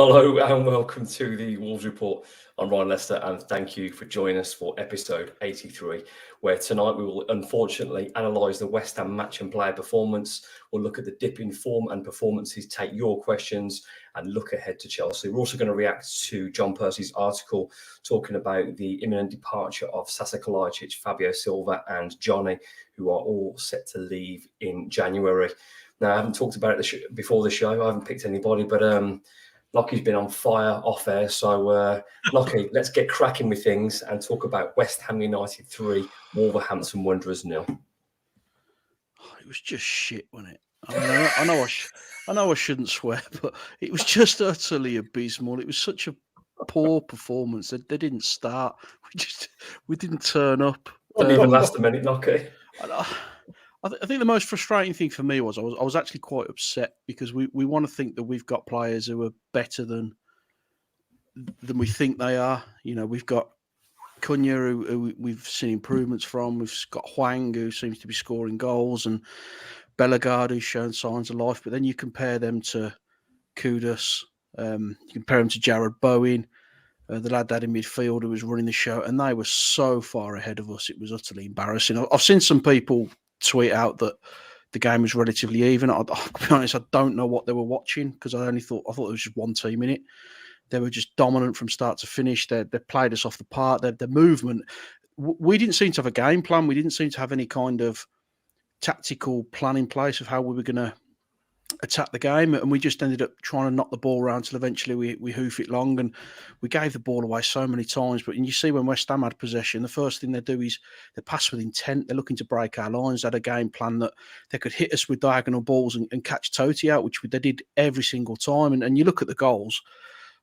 Hello and welcome to the Wolves Report. I'm Ryan Lester and thank you for joining us for episode 83, where tonight we will unfortunately analyse the West Ham match and player performance. We'll look at the dip in form and performances, take your questions and look ahead to Chelsea. We're also going to react to John Percy's article talking about the imminent departure of Sasa Kalajdzic, Fabio Silva and Johnny, who are all set to leave in January. Now, I haven't talked about it before the show. I haven't picked anybody, but Lockie's been on fire off air. So, Lockie, let's get cracking with things and talk about West Ham United 3, Wolverhampton Wanderers 0. It was just shit, wasn't it? I mean, I know I shouldn't swear, but it was just utterly abysmal. It was such a poor performance. They didn't start. We didn't turn up. Didn't even last a minute, Lockie. I think the most frustrating thing for me was I was actually quite upset because we want to think that we've got players who are better than we think they are. You know, we've got Cunha, who we've seen improvements from. We've got Hwang, who seems to be scoring goals, and Bellegarde, who's shown signs of life. But then you compare them to Kudus, you compare them to Jared Bowen, the lad that in midfield who was running the show, and they were so far ahead of us. It was utterly embarrassing. I've seen some people tweet out that the game was relatively even. I'll be honest, I don't know what they were watching because I thought it was just one team in it. They were just dominant from start to finish. They played us off the park. Their movement. We didn't seem to have a game plan. We didn't seem to have any kind of tactical plan in place of how we were going to attack the game, and we just ended up trying to knock the ball around till eventually we hoof it long, and we gave the ball away so many times. But you see when West Ham had possession, the first thing they do is they pass with intent. They're looking to break our lines. They had a game plan that they could hit us with diagonal balls and catch Totti out, which they did every single time. And you look at the goals.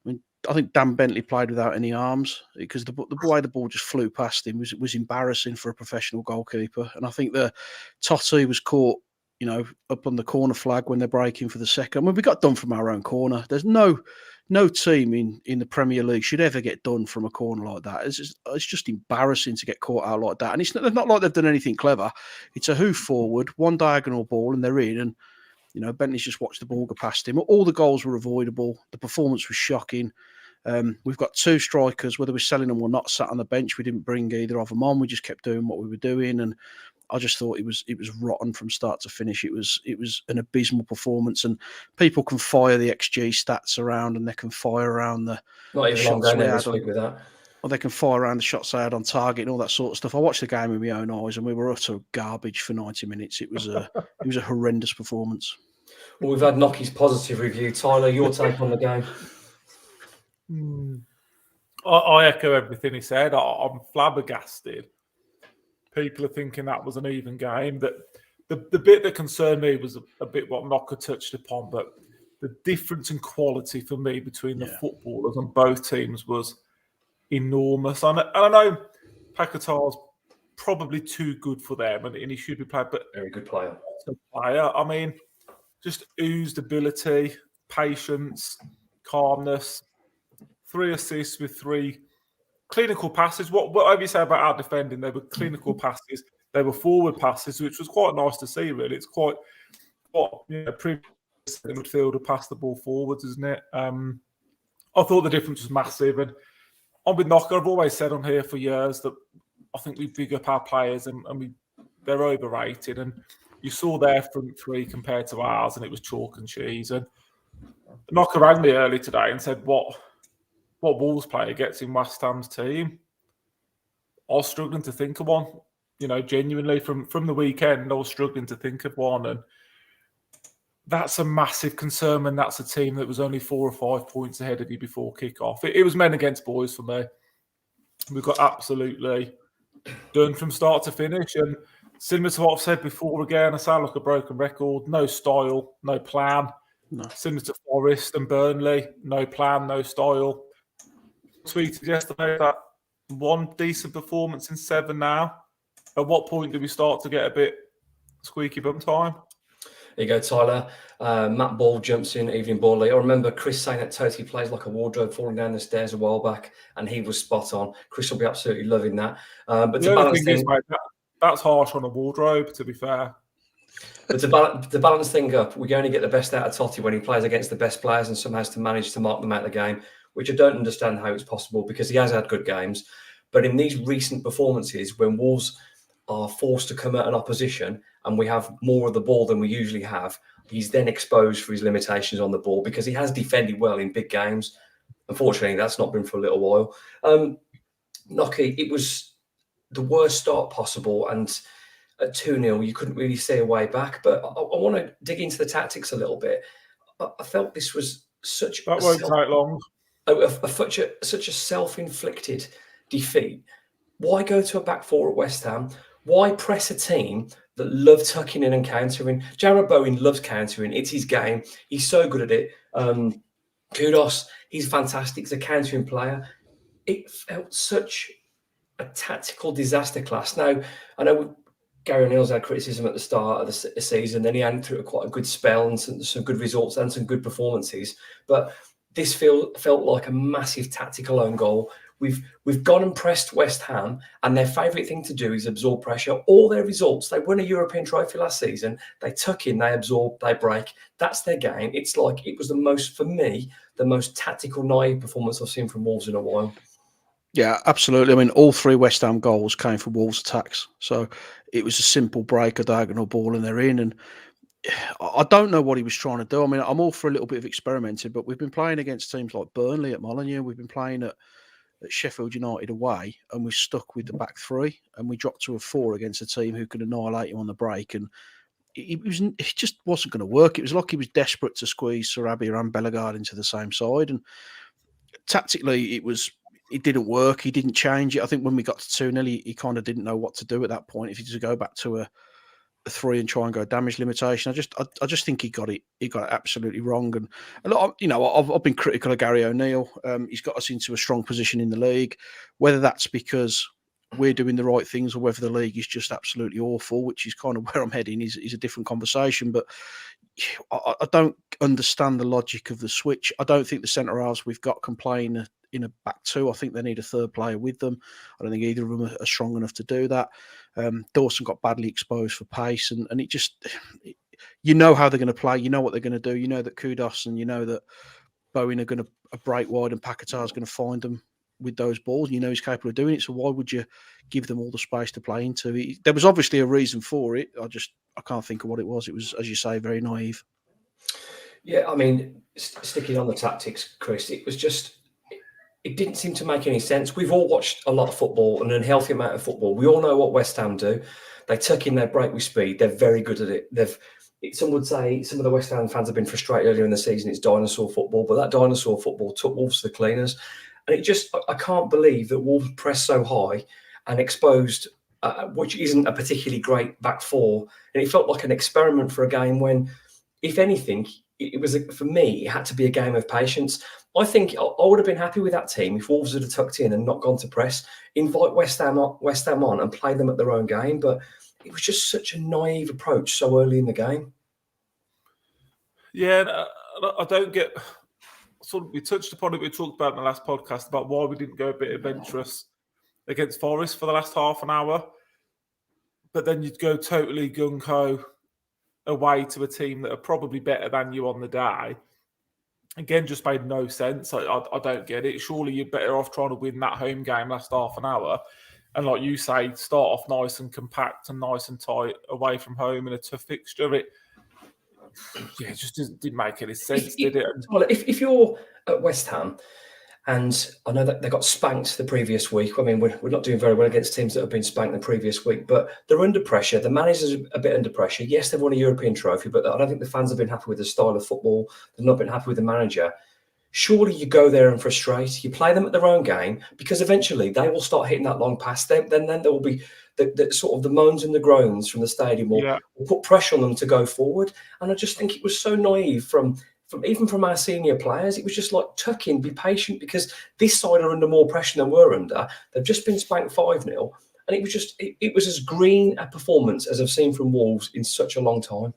I mean, I think Dan Bentley played without any arms because the way the ball just flew past him was embarrassing for a professional goalkeeper. And I think the Totti was caught, you know, up on the corner flag when they're breaking for the second. I mean, we got done from our own corner. There's no team in the Premier League should ever get done from a corner like that. It's just embarrassing to get caught out like that. And it's not like they've done anything clever. It's a hoof forward, one diagonal ball, and they're in. And, you know, Bentley's just watched the ball go past him. All the goals were avoidable. The performance was shocking. We've got two strikers, whether we're selling them or not, sat on the bench. We didn't bring either of them on. We just kept doing what we were doing. And I just thought it was rotten from start to finish. It was an abysmal performance, and people can fire the XG stats around, and they can fire around the shots we had with that. Or they can fire around the shots I had on target and all that sort of stuff. I watched the game with my own eyes, and we were utter garbage for 90 minutes. It was a horrendous performance. Well, we've had Noki's positive review. Tyler, your take on the game? I echo everything he said. I'm flabbergasted. People are thinking that was an even game. That the bit that concerned me was a bit what Knocker touched upon, but the difference in quality for me between the footballers on both teams was enormous. And I know Paquetá's probably too good for them, and he should be played, but very good player. I mean, just oozed ability, patience, calmness. 3 assists with 3 clinical passes. Whatever you say about our defending, they were clinical passes. They were forward passes, which was quite nice to see, really. It's quite previous midfielder pass the ball forwards, isn't it? I thought the difference was massive. And on with Knocker, I've always said on here for years that I think we big up our players and they're overrated. And you saw their front three compared to ours, and it was chalk and cheese. And Knocker rang me early today and said, what Wolves player gets in West Ham's team? I was struggling to think of one. You know, genuinely from the weekend, I was struggling to think of one. And that's a massive concern when that's a team that was only 4 or 5 points ahead of you before kick-off. It was men against boys for me. We got absolutely done from start to finish. And similar to what I've said before, again, I sound like a broken record. No style, no plan. No. Similar to Forest and Burnley, no plan, no style. Tweeted yesterday that one decent performance in 7 now. At what point do we start to get a bit squeaky bum time? There you go, Tyler. Matt Ball jumps in, evening ball. I remember Chris saying that Totti plays like a wardrobe falling down the stairs a while back, and he was spot on. Chris will be absolutely loving that. But to balance things, that's harsh on a wardrobe, to be fair. But to balance things up, we only get the best out of Totti when he plays against the best players and somehow has to manage to mark them out of the game, which I don't understand how it's possible because he has had good games. But in these recent performances, when Wolves are forced to come at an opposition and we have more of the ball than we usually have, he's then exposed for his limitations on the ball because he has defended well in big games. Unfortunately, that's not been for a little while. Nocky, it was the worst start possible, and at 2-0, you couldn't really see a way back. But I want to dig into the tactics a little bit. I felt this was such That won't take long. Such a self-inflicted defeat. Why go to a back four at West Ham? Why press a team that love tucking in and countering? Jarrod Bowen loves countering. It's his game. He's so good at it. Kudos. He's fantastic. He's a countering player. It felt such a tactical disaster class. Now, I know Gary O'Neill's had criticism at the start of the season, then he had through quite a good spell and some good results and some good performances. But this felt like a massive tactical own goal. We've gone and pressed West Ham, and their favourite thing to do is absorb pressure. All their results, they won a European trophy last season. They tuck in, they absorb, they break. That's their game. It's like it was for me, the most tactical, naive performance I've seen from Wolves in a while. Yeah, absolutely. I mean, all 3 West Ham goals came from Wolves attacks. So it was a simple break, a diagonal ball, and they're in. And I don't know what he was trying to do. I mean, I'm all for a little bit of experimenting, but we've been playing against teams like Burnley at Molineux. We've been playing at Sheffield United away, and we're stuck with the back 3, and we dropped to a 4 against a team who could annihilate you on the break. And it just wasn't going to work. It was like he was desperate to squeeze Sarabia and Bellegarde into the same side. And tactically, it didn't work. He didn't change it. I think when we got to 2-0, he kind of didn't know what to do at that point. If he just go back to a 3 and try and go damage limitation, I just think he got it absolutely wrong. And a lot of, I've been critical of Gary O'Neill. He's got us into a strong position in the league. Whether that's because we're doing the right things or whether the league is just absolutely awful, which is kind of where I'm heading, is a different conversation. But I don't understand the logic of the switch. I don't think the centre halves we've got can play in a back 2. I think they need a third player with them. I don't think either of them are strong enough to do that. Dawson got badly exposed for pace, and it just, you know how they're going to play. You know what they're going to do. You know that Kudos and you know that Bowen are going to break wide and Paquetá is going to find them with those balls. You know he's capable of doing it. So why would you give them all the space to play into? There was obviously a reason for it. I can't think of what it was. It was, as you say, very naive. Yeah, I mean, sticking on the tactics, Chris, it was just, it didn't seem to make any sense. We've all watched a lot of football, an unhealthy amount of football. We all know what West Ham do. They tuck in, they break with speed. They're very good at it. Some would say, some of the West Ham fans have been frustrated earlier in the season. It's dinosaur football, but that dinosaur football took Wolves to the cleaners. And it just, I can't believe that Wolves pressed so high and exposed, which isn't a particularly great back 4. And it felt like an experiment for a game when, if anything, it was, for me, it had to be a game of patience. I think I would have been happy with that team if Wolves had tucked in and not gone to press, invite West Ham on and play them at their own game. But it was just such a naive approach so early in the game. Yeah, I don't get. Sort of, we touched upon it. We talked about in the last podcast about why we didn't go a bit adventurous against Forest for the last half an hour, but then you'd go totally gung-ho away to a team that are probably better than you on the day. Again, just made no sense. I don't get it. Surely you're better off trying to win that home game last half an hour. And like you say, start off nice and compact and nice and tight away from home in a tough fixture. It just didn't make any sense, did it? Well, if you're at West Ham, and I know that they got spanked the previous week. I mean, we're not doing very well against teams that have been spanked the previous week, but they're under pressure. The manager's a bit under pressure. Yes, they've won a European trophy, but I don't think the fans have been happy with the style of football. They've not been happy with the manager. Surely you go there and frustrate. You play them at their own game, because eventually they will start hitting that long pass. Then there will be the sort of the moans and the groans from the stadium will put pressure on them to go forward. And I just think it was so naive from even from our senior players. It was just like, tuck in, be patient, because this side are under more pressure than we're under. They've just been spanked 5-0. And it was just, it was as green a performance as I've seen from Wolves in such a long time.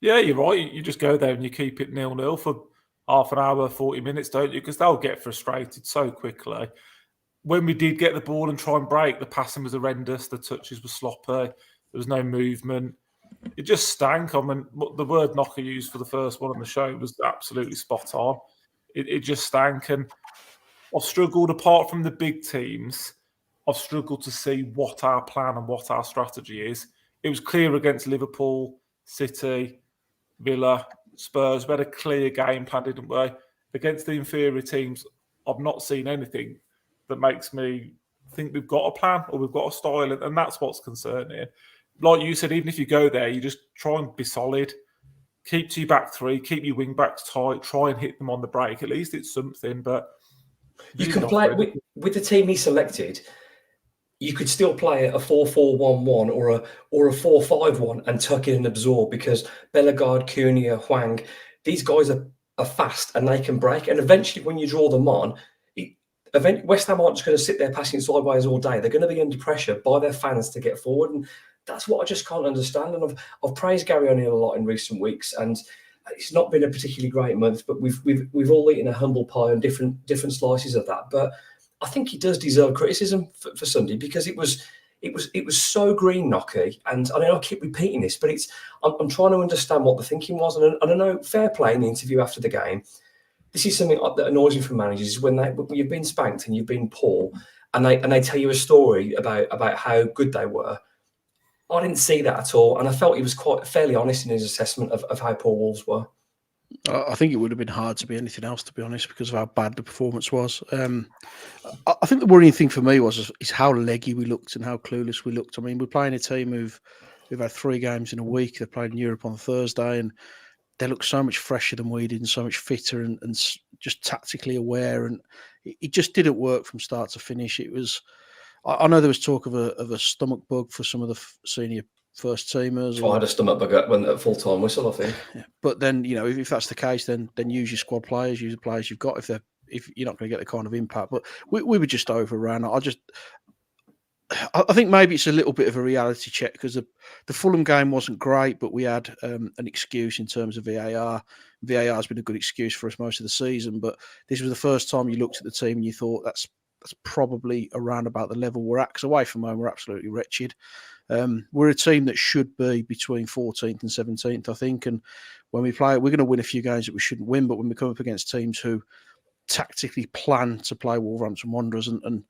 Yeah, you're right. You just go there and you keep it 0-0 for half an hour, 40 minutes, don't you? Because they'll get frustrated so quickly. When we did get the ball and try and break, the passing was horrendous. The touches were sloppy. There was no movement. it just stank. I mean, the word Knocker used for the first one on the show was absolutely spot on. It just stank. And I've struggled, apart from the big teams, I've struggled to see what our plan and what our strategy is. It was clear against Liverpool, City, Villa, Spurs. We had a clear game plan, didn't we? Against the inferior teams, I've not seen anything that makes me think we've got a plan or we've got a style, and that's what's concerning. Like you said, even if you go there, you just try and be solid. Keep to your back three, keep your wing backs tight, try and hit them on the break. At least it's something, but you can play with the team he selected. You could still play a 4-4-1-1 or a 4-5-1 and tuck in and absorb, because Bellegarde, Cunha, Hwang, these guys are fast and they can break. And eventually, when you draw them on, West Ham aren't just going to sit there passing sideways all day. They're going to be under pressure by their fans to get forward, and that's what I just can't understand. And I've praised Gary O'Neill a lot in recent weeks, and it's not been a particularly great month. But we've all eaten a humble pie and different slices of that. But I think he does deserve criticism for Sunday, because it was so green knocky. And I know I keep repeating this, but I'm trying to understand what the thinking was. And I don't know, fair play in the interview after the game. This is something that annoys me from managers, is when you've been spanked and you've been poor, and they tell you a story about how good they were. I didn't see that at all, and I felt he was quite fairly honest in his assessment of how poor Wolves were. I think it would have been hard to be anything else, to be honest, because of how bad the performance was. I think the worrying thing for me is how leggy we looked and how clueless we looked. I mean, we're playing a team who've had 3 games in a week. They played in Europe on Thursday, and they look so much fresher than we did, and so much fitter and just tactically aware. And it just didn't work from start to finish. It was. I know there was talk of a stomach bug for some of the senior first teamers. I had a stomach bug at full time whistle, I think. Yeah. But then, if that's the case, then use your squad players, use the players you've got. If you're not going to get the kind of impact, but we were just overrun. I think maybe it's a little bit of a reality check, because the Fulham game wasn't great, but we had an excuse in terms of VAR. VAR has been a good excuse for us most of the season, but this was the first time you looked at the team and you thought that's probably around about the level we're at, because away from home we're absolutely wretched. We're a team that should be between 14th and 17th, I think, and when we play, we're going to win a few games that we shouldn't win, but when we come up against teams who tactically plan to play Wolverhampton Wanderers and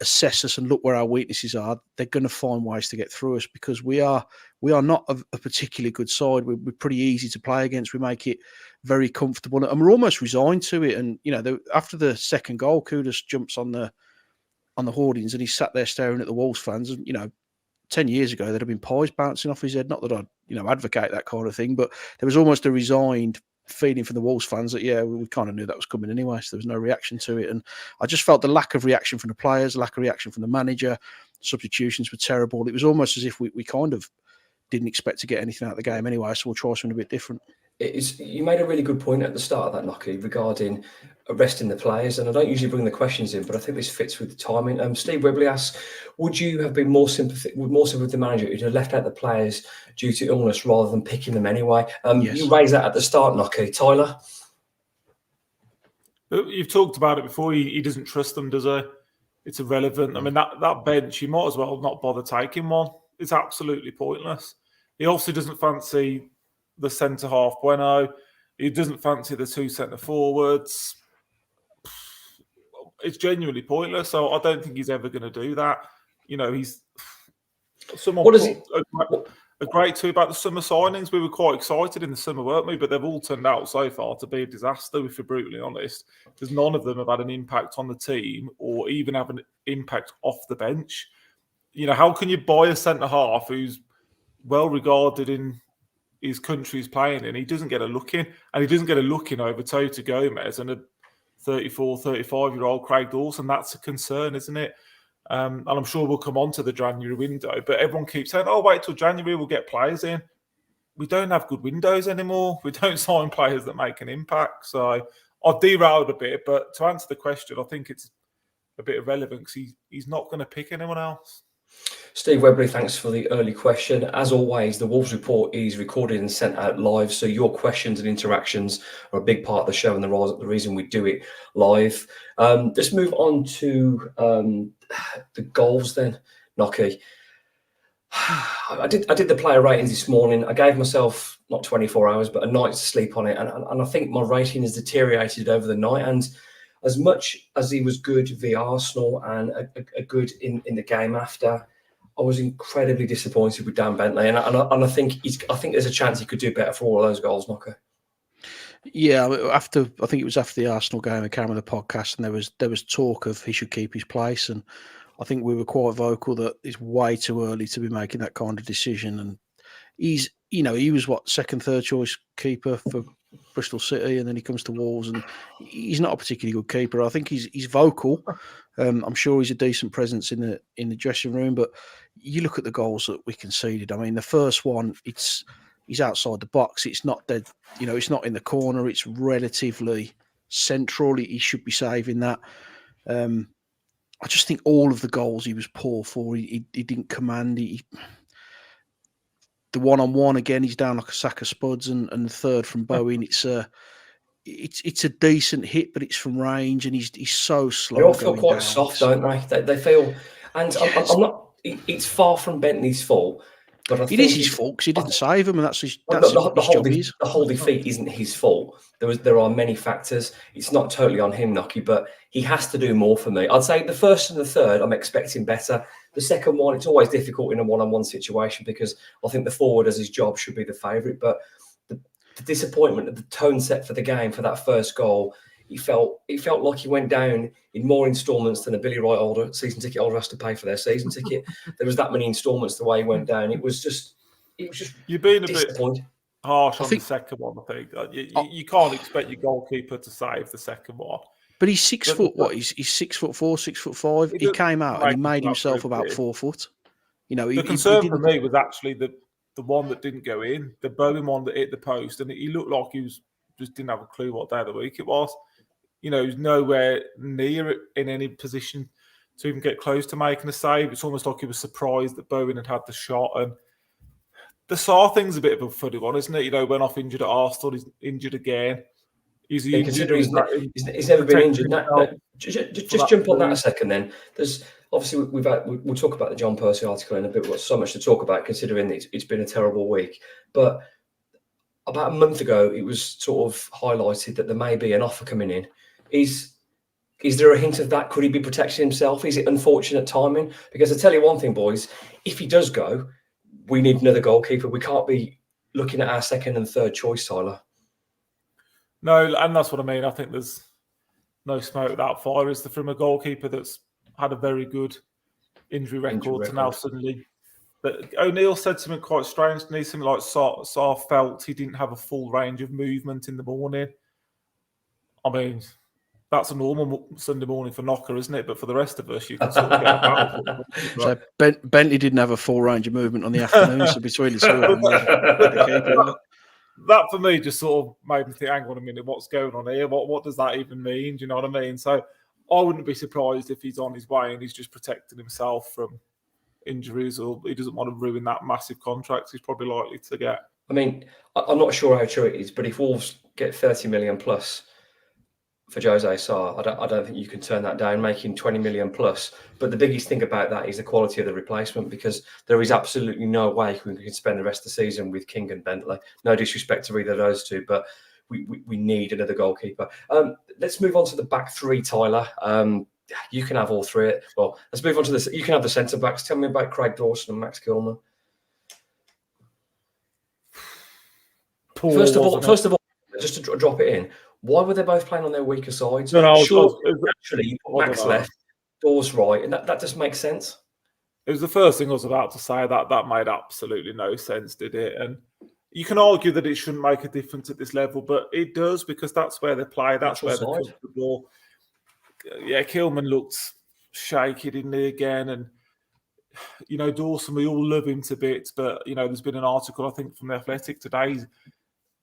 assess us and look where our weaknesses are, they're going to find ways to get through us, because we are not a particularly good side. We're pretty easy to play against. We make it very comfortable, and we're almost resigned to it. And after the second goal, Kudus jumps on the hoardings, and he's sat there staring at the Wolves fans. And 10 years ago there'd have been pies bouncing off his head. Not that I'd advocate that kind of thing, but there was almost a resigned feeling from the Wolves fans that we kind of knew that was coming anyway, so there was no reaction to it. And I just felt the lack of reaction from the players, lack of reaction from the manager. Substitutions were terrible. It was almost as if we kind of didn't expect to get anything out of the game anyway, so we'll try something a bit different. You made a really good point at the start of that, Knocky, regarding arresting the players, and I don't usually bring the questions in, but I think this fits with the timing. Steve Webley asks, would you have been more sympathetic with the manager who'd have left out the players due to illness rather than picking them anyway? Yes. You raised that at the start, Knocky. Tyler? You've talked about it before. He doesn't trust them, does he? It's irrelevant. I mean, that bench, you might as well not bother taking one. It's absolutely pointless. He also doesn't fancy the centre-half Bueno. He doesn't fancy the 2 centre-forwards. It's genuinely pointless. So I don't think he's ever going to do that. He's someone a great tweet about the summer signings. We were quite excited in the summer, weren't we? But they've all turned out so far to be a disaster, if we're brutally honest, because none of them have had an impact on the team or even have an impact off the bench. How can you buy a centre-half who's well regarded in his country's playing in? He doesn't get a look in, and he doesn't get a look in over Tota Gomez and a 34, 35-year-old Craig Dawson. That's a concern, isn't it? And I'm sure we'll come on to the January window, but everyone keeps saying, wait till January, we'll get players in. We don't have good windows anymore. We don't sign players that make an impact. So I've derailed a bit, but to answer the question, I think it's a bit irrelevant because he's not going to pick anyone else. Steve Webley, thanks for the early question. As always, the Wolves Report is recorded and sent out live, so your questions and interactions are a big part of the show and the reason we do it live. Let's move on to the goals then, Knocky. I did the player ratings this morning. I gave myself not 24 hours, but a night's sleep on it, and I think my rating has deteriorated over the night. And as much as he was good via Arsenal and a good in the game after, I was incredibly disappointed with Dan Bentley, and I think there's a chance he could do better for all of those goals, Knocker. Yeah, I think it was after the Arsenal game, I came on the podcast, and there was talk of he should keep his place, and I think we were quite vocal that it's way too early to be making that kind of decision. And he was second, third choice keeper for Bristol City, and then he comes to Wolves, and he's not a particularly good keeper. I think he's vocal. I'm sure he's a decent presence in the dressing room, but you look at the goals that we conceded. I mean, the first one, he's outside the box. It's not dead. It's not in the corner. It's relatively central. He should be saving that. I just think all of the goals he was poor for. He didn't command. The one-on-one again, he's down like a sack of spuds, and the third from Bowen. It's a decent hit, but it's from range, and he's so slow. They all feel quite soft, don't they? They feel, and yes. I'm not. It's far from Bentley's fault. But I think is his fault because he didn't save him, and that's his job. The whole defeat isn't his fault. There are many factors. It's not totally on him, Nocky, but he has to do more for me. I'd say the first and the third, I'm expecting better. The second one, it's always difficult in a one-on-one situation because I think the forward as his job should be the favourite. But the disappointment of the tone set for the game for that first goal, it felt like he went down in more instalments than a Billy Wright season ticket holder has to pay for their season ticket. There was that many instalments the way he went down. It was just you've been a bit harsh on the second one. I think you can't expect your goalkeeper to save the second one. But he's 6 foot. He's 6'4", 6'5". He came out and he made himself about 4 foot. The concern for me was actually the one that didn't go in, the Bowen one that hit the post, and he looked like he just didn't have a clue what day of the week it was. He was nowhere near in any position to even get close to making a save. It's almost like he was surprised that Bowen had the shot. And the Sarr thing's a bit of a funny one, isn't it? Went off injured at Arsenal, he's injured again. He's never been injured. Just jump on that a second then. There's obviously we'll talk about the John Percy article in a bit. We've got so much to talk about considering it's been a terrible week. But about a month ago, it was sort of highlighted that there may be an offer coming in. Is there a hint of that? Could he be protecting himself? Is it unfortunate timing? Because I tell you one thing, boys, if he does go, we need another goalkeeper. We can't be looking at our second and third choice, Tyler. No, and that's what I mean. I think there's no smoke without fire. Is from a goalkeeper that's had a very good injury record to now suddenly. But O'Neill said something quite strange to me, something like Sarr felt he didn't have a full range of movement in the morning. I mean, that's a normal Sunday morning for Knocker, isn't it? But for the rest of us, you can sort of get about it. So Bentley didn't have a full range of movement on the afternoon, so between the two of them, that for me just sort of made me think, hang on a minute, what's going on here? What does that even mean? Do you know what I mean? So I wouldn't be surprised if he's on his way and he's just protecting himself from injuries, or he doesn't want to ruin that massive contract he's probably likely to get. I mean, I'm not sure how true it is, but if Wolves get 30 million plus for Jose Sarr, I don't think you can turn that down, making 20 million plus. But the biggest thing about that is the quality of the replacement, because there is absolutely no way we can spend the rest of the season with King and Bentley. No disrespect to either of those two, but we need another goalkeeper. Let's move on to the back three, Tyler. You can have all three. Well, let's move on to this. You can have the centre backs. Tell me about Craig Dawson and Max Gilman. First of all, just to drop it in, why were they both playing on their weaker sides? Actually, Max left, Dawes right, and that just makes sense. It was the first thing I was about to say. That made absolutely no sense, did it? And you can argue that it shouldn't make a difference at this level, but it does, because that's where they play. That's where they cook the ball. Yeah, Kilman looked shaky, didn't he, again? And, Dawson, we all love him to bits, but, there's been an article, I think, from The Athletic today.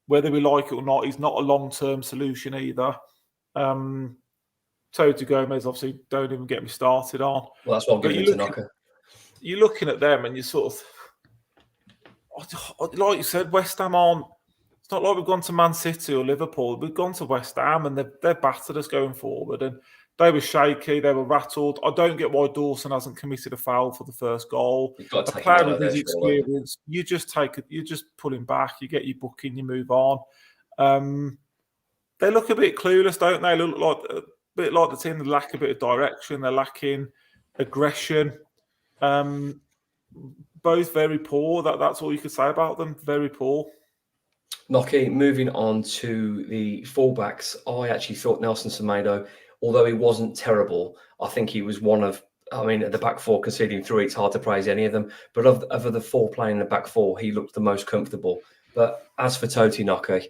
Whether we like it or not, he's not a long-term solution either. Toto Gomez, obviously, don't even get me started on. Well, that's what I'm getting into, Knocker. You're looking at them and you sort of, like you said, West Ham aren't. It's not like we've gone to Man City or Liverpool. We've gone to West Ham and they've battered us going forward. And They were shaky. They were rattled. I don't get why Dawson hasn't committed a foul for the first goal. You've got to A take him player out of of there, his surely. experience, you just pull him back. You get your booking. You move on. They look a bit clueless, don't they? Look like a bit like the team that lack a bit of direction. They're lacking aggression. Both very poor. That's all you could say about them. Very poor. Nocky, moving on to the fullbacks, I actually thought Nelson Semedo, although he wasn't terrible, I think he was one of, at the back four conceding 3, it's hard to praise any of them, but of the 4 playing in the back 4, he looked the most comfortable. But as for Toti Nocky,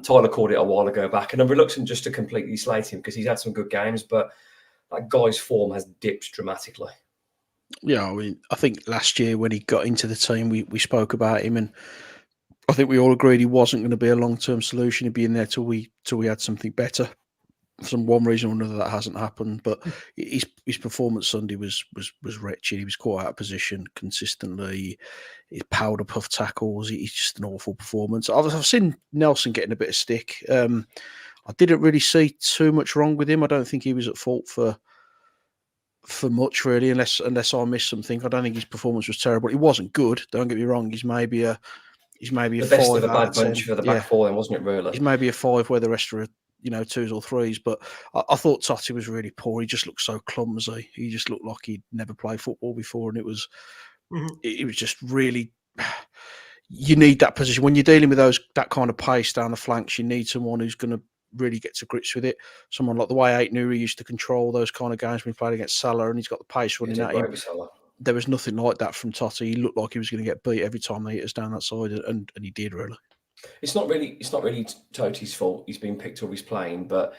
Tyler called it a while ago back, and I'm reluctant just to completely slate him because he's had some good games, but that guy's form has dipped dramatically. Yeah, I think last year when he got into the team, we spoke about him, and I think we all agreed he wasn't going to be a long-term solution. He'd be in there till we had something better. For one reason or another, that hasn't happened. But his performance Sunday was wretched. He was caught out of position consistently. His powder puff tackles. He's just an awful performance. I've seen Nelson getting a bit of stick. I didn't really see too much wrong with him. I don't think he was at fault for much really, unless I missed something. I don't think his performance was terrible. He wasn't good. Don't get me wrong. He's maybe a the best 5 of a out bad of 10. bunch for the back 4, then, wasn't it? Really, he's maybe a 5 where the rest are 2s or 3s. But I thought Totti was really poor. He just looked so clumsy. He just looked like he'd never played football before, and it was just really. You need that position when you're dealing with that kind of pace down the flanks. You need someone who's going to really get to grips with it. Someone like the way E83 used to control those kind of games when he played against Salah, and he's got the pace running at him. There was nothing like that from Totti. He looked like he was going to get beat every time they hit us down that side, and he did really. It's not really Toti's fault. He's been picked up. He's playing, but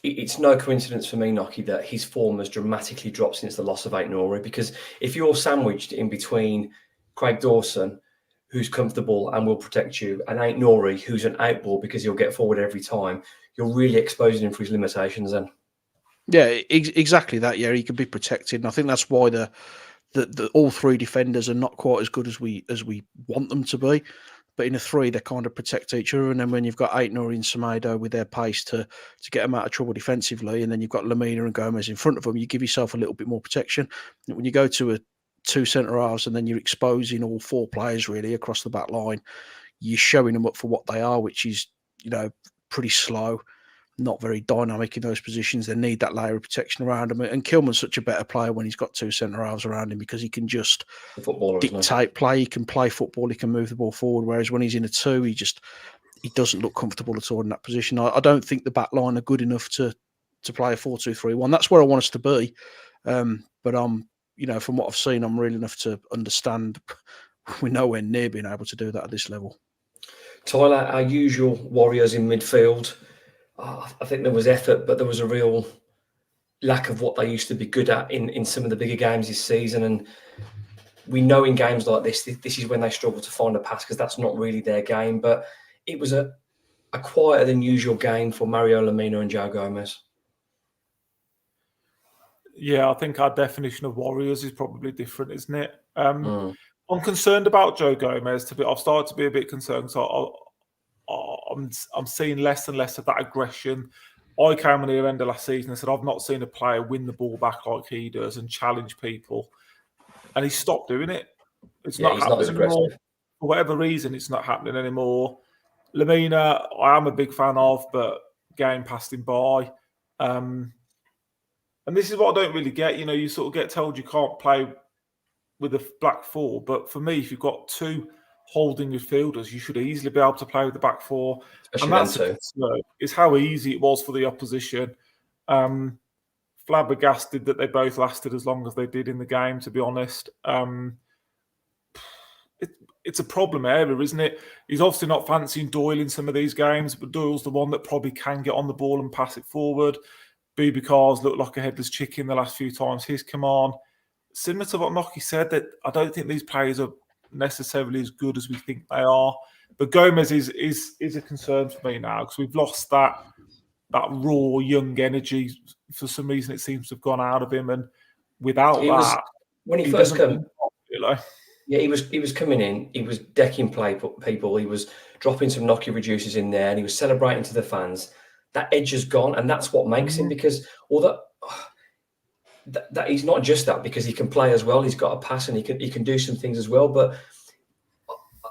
it's no coincidence for me, Nocky, that his form has dramatically dropped since the loss of E83. Because if you're sandwiched in between Craig Dawson, who's comfortable and will protect you, and E83, who's an outball because he'll get forward every time, you're really exposing him for his limitations. Then, yeah, exactly that. Yeah, he can be protected, and I think that's why the all 3 defenders are not quite as good as we want them to be. But in a 3, they kind of protect each other. And then when you've got E83 and Semedo with their pace to get them out of trouble defensively, and then you've got Lamina and Gomez in front of them, you give yourself a little bit more protection. And when you go to a 2 centre halves and then you're exposing all 4 players really across the back line, you're showing them up for what they are, which is pretty slow, not very dynamic in those positions. They need that layer of protection around him. And Kilman's such a better player when he's got 2 centre halves around him because he can just dictate play. He can play football. He can move the ball forward. Whereas when he's in a 2, he doesn't look comfortable at all in that position. I don't think the back line are good enough to play a 4-2-3-1. That's where I want us to be. But from what I've seen, I'm real enough to understand we're nowhere near being able to do that at this level. Tyler, our usual warriors in midfield. I think there was effort, but there was a real lack of what they used to be good at in some of the bigger games this season. And we know in games like this is when they struggle to find a pass because that's not really their game. But it was a quieter than usual game for Mario Lamina and Joe Gomez. Yeah, I think our definition of warriors is probably different, isn't it? I'm concerned about Joe Gomez. I've started to be a bit concerned. So I'm seeing less and less of that aggression. I came on the end of last season and said I've not seen a player win the ball back like he does and challenge people, and he stopped doing it. It's not happening anymore. For whatever reason, it's not happening anymore. Lamina, I am a big fan of, but game passed him by. And this is what I don't really get. You sort of get told you can't play with a back 4, but for me, if you've got 2 holding midfielders, you should easily be able to play with the back 4. Especially and that's is how easy it was for the opposition. Flabbergasted that they both lasted as long as they did in the game, to be honest. It's a problem area, isn't it? He's obviously not fancying Doyle in some of these games, but Doyle's the one that probably can get on the ball and pass it forward. Bubakars looked like a headless chicken the last few times he's come on. Similar to what Nocky said, that I don't think these players are necessarily as good as we think they are. But Gomez is a concern for me now because we've lost that raw young energy. For some reason, it seems to have gone out of him, and without when he first came, yeah, he was coming in. He was decking people. He was dropping some Nocky reducers in there, and he was celebrating to the fans. that edge has gone, and that's what makes him. Because although that he's not just that, because he can play as well. He's got a pass and he can do some things as well. But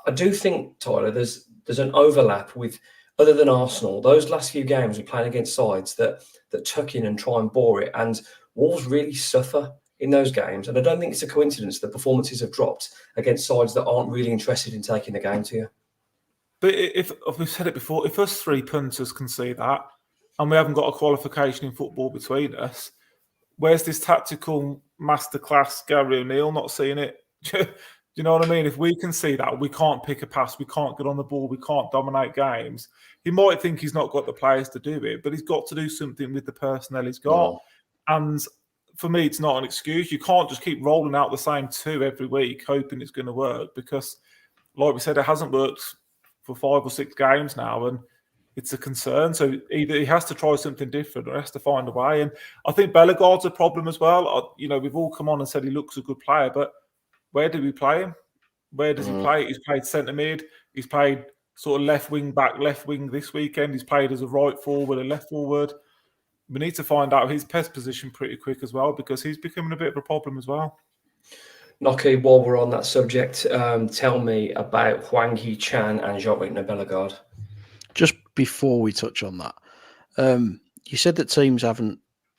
I do think, Tyler, there's an overlap with, other than Arsenal, those last few games we're playing against sides that tuck in and try and bore it, and Wolves really suffer in those games. And I don't think it's a coincidence that performances have dropped against sides that aren't really interested in taking the game to you. But if we've said it before, if us three punters can see that, and we haven't got a qualification in football between us, where's this tactical masterclass Gary O'Neill not seeing it? Do you know what I mean? If we can see that, we can't pick a pass, we can't get on the ball, we can't dominate games. He might think he's not got the players to do it, but he's got to do something with the personnel he's got. No. And for me, it's not an excuse. You can't just keep rolling out the same two every week, hoping it's going to work, because, like we said, it hasn't worked for 5 or 6 games now, and it's a concern. So either he has to try something different or he has to find a way. And I think Bellegarde's a problem as well. We've all come on and said he looks a good player, but where do we play him? Where does he play? He's played centre mid. He's played sort of left wing back, left wing this weekend. He's played as a right forward, a left forward. We need to find out his best position pretty quick as well, because he's becoming a bit of a problem as well. Nocky, while we're on that subject, tell me about Hwang Hee-chan and Jean-Luc Bellegarde. Just before we touch on that, you said that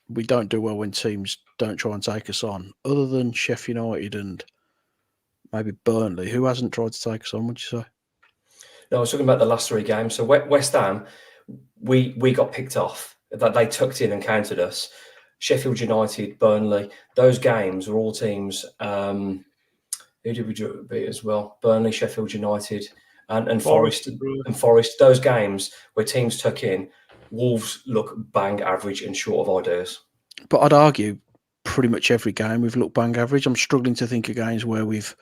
we don't do well when teams don't try and take us on. Other than Sheffield United and maybe Burnley, who hasn't tried to take us on, would you say? No, I was talking about the last 3 games. So West Ham, we got picked off. That they tucked in and countered us. Sheffield United, Burnley, those games were all teams. Who did we beat as well? Burnley, Sheffield United, and Forest. And Forest, those games where teams tuck in, Wolves look bang average and short of ideas. But I'd argue pretty much every game we've looked bang average. I'm struggling to think of games where we've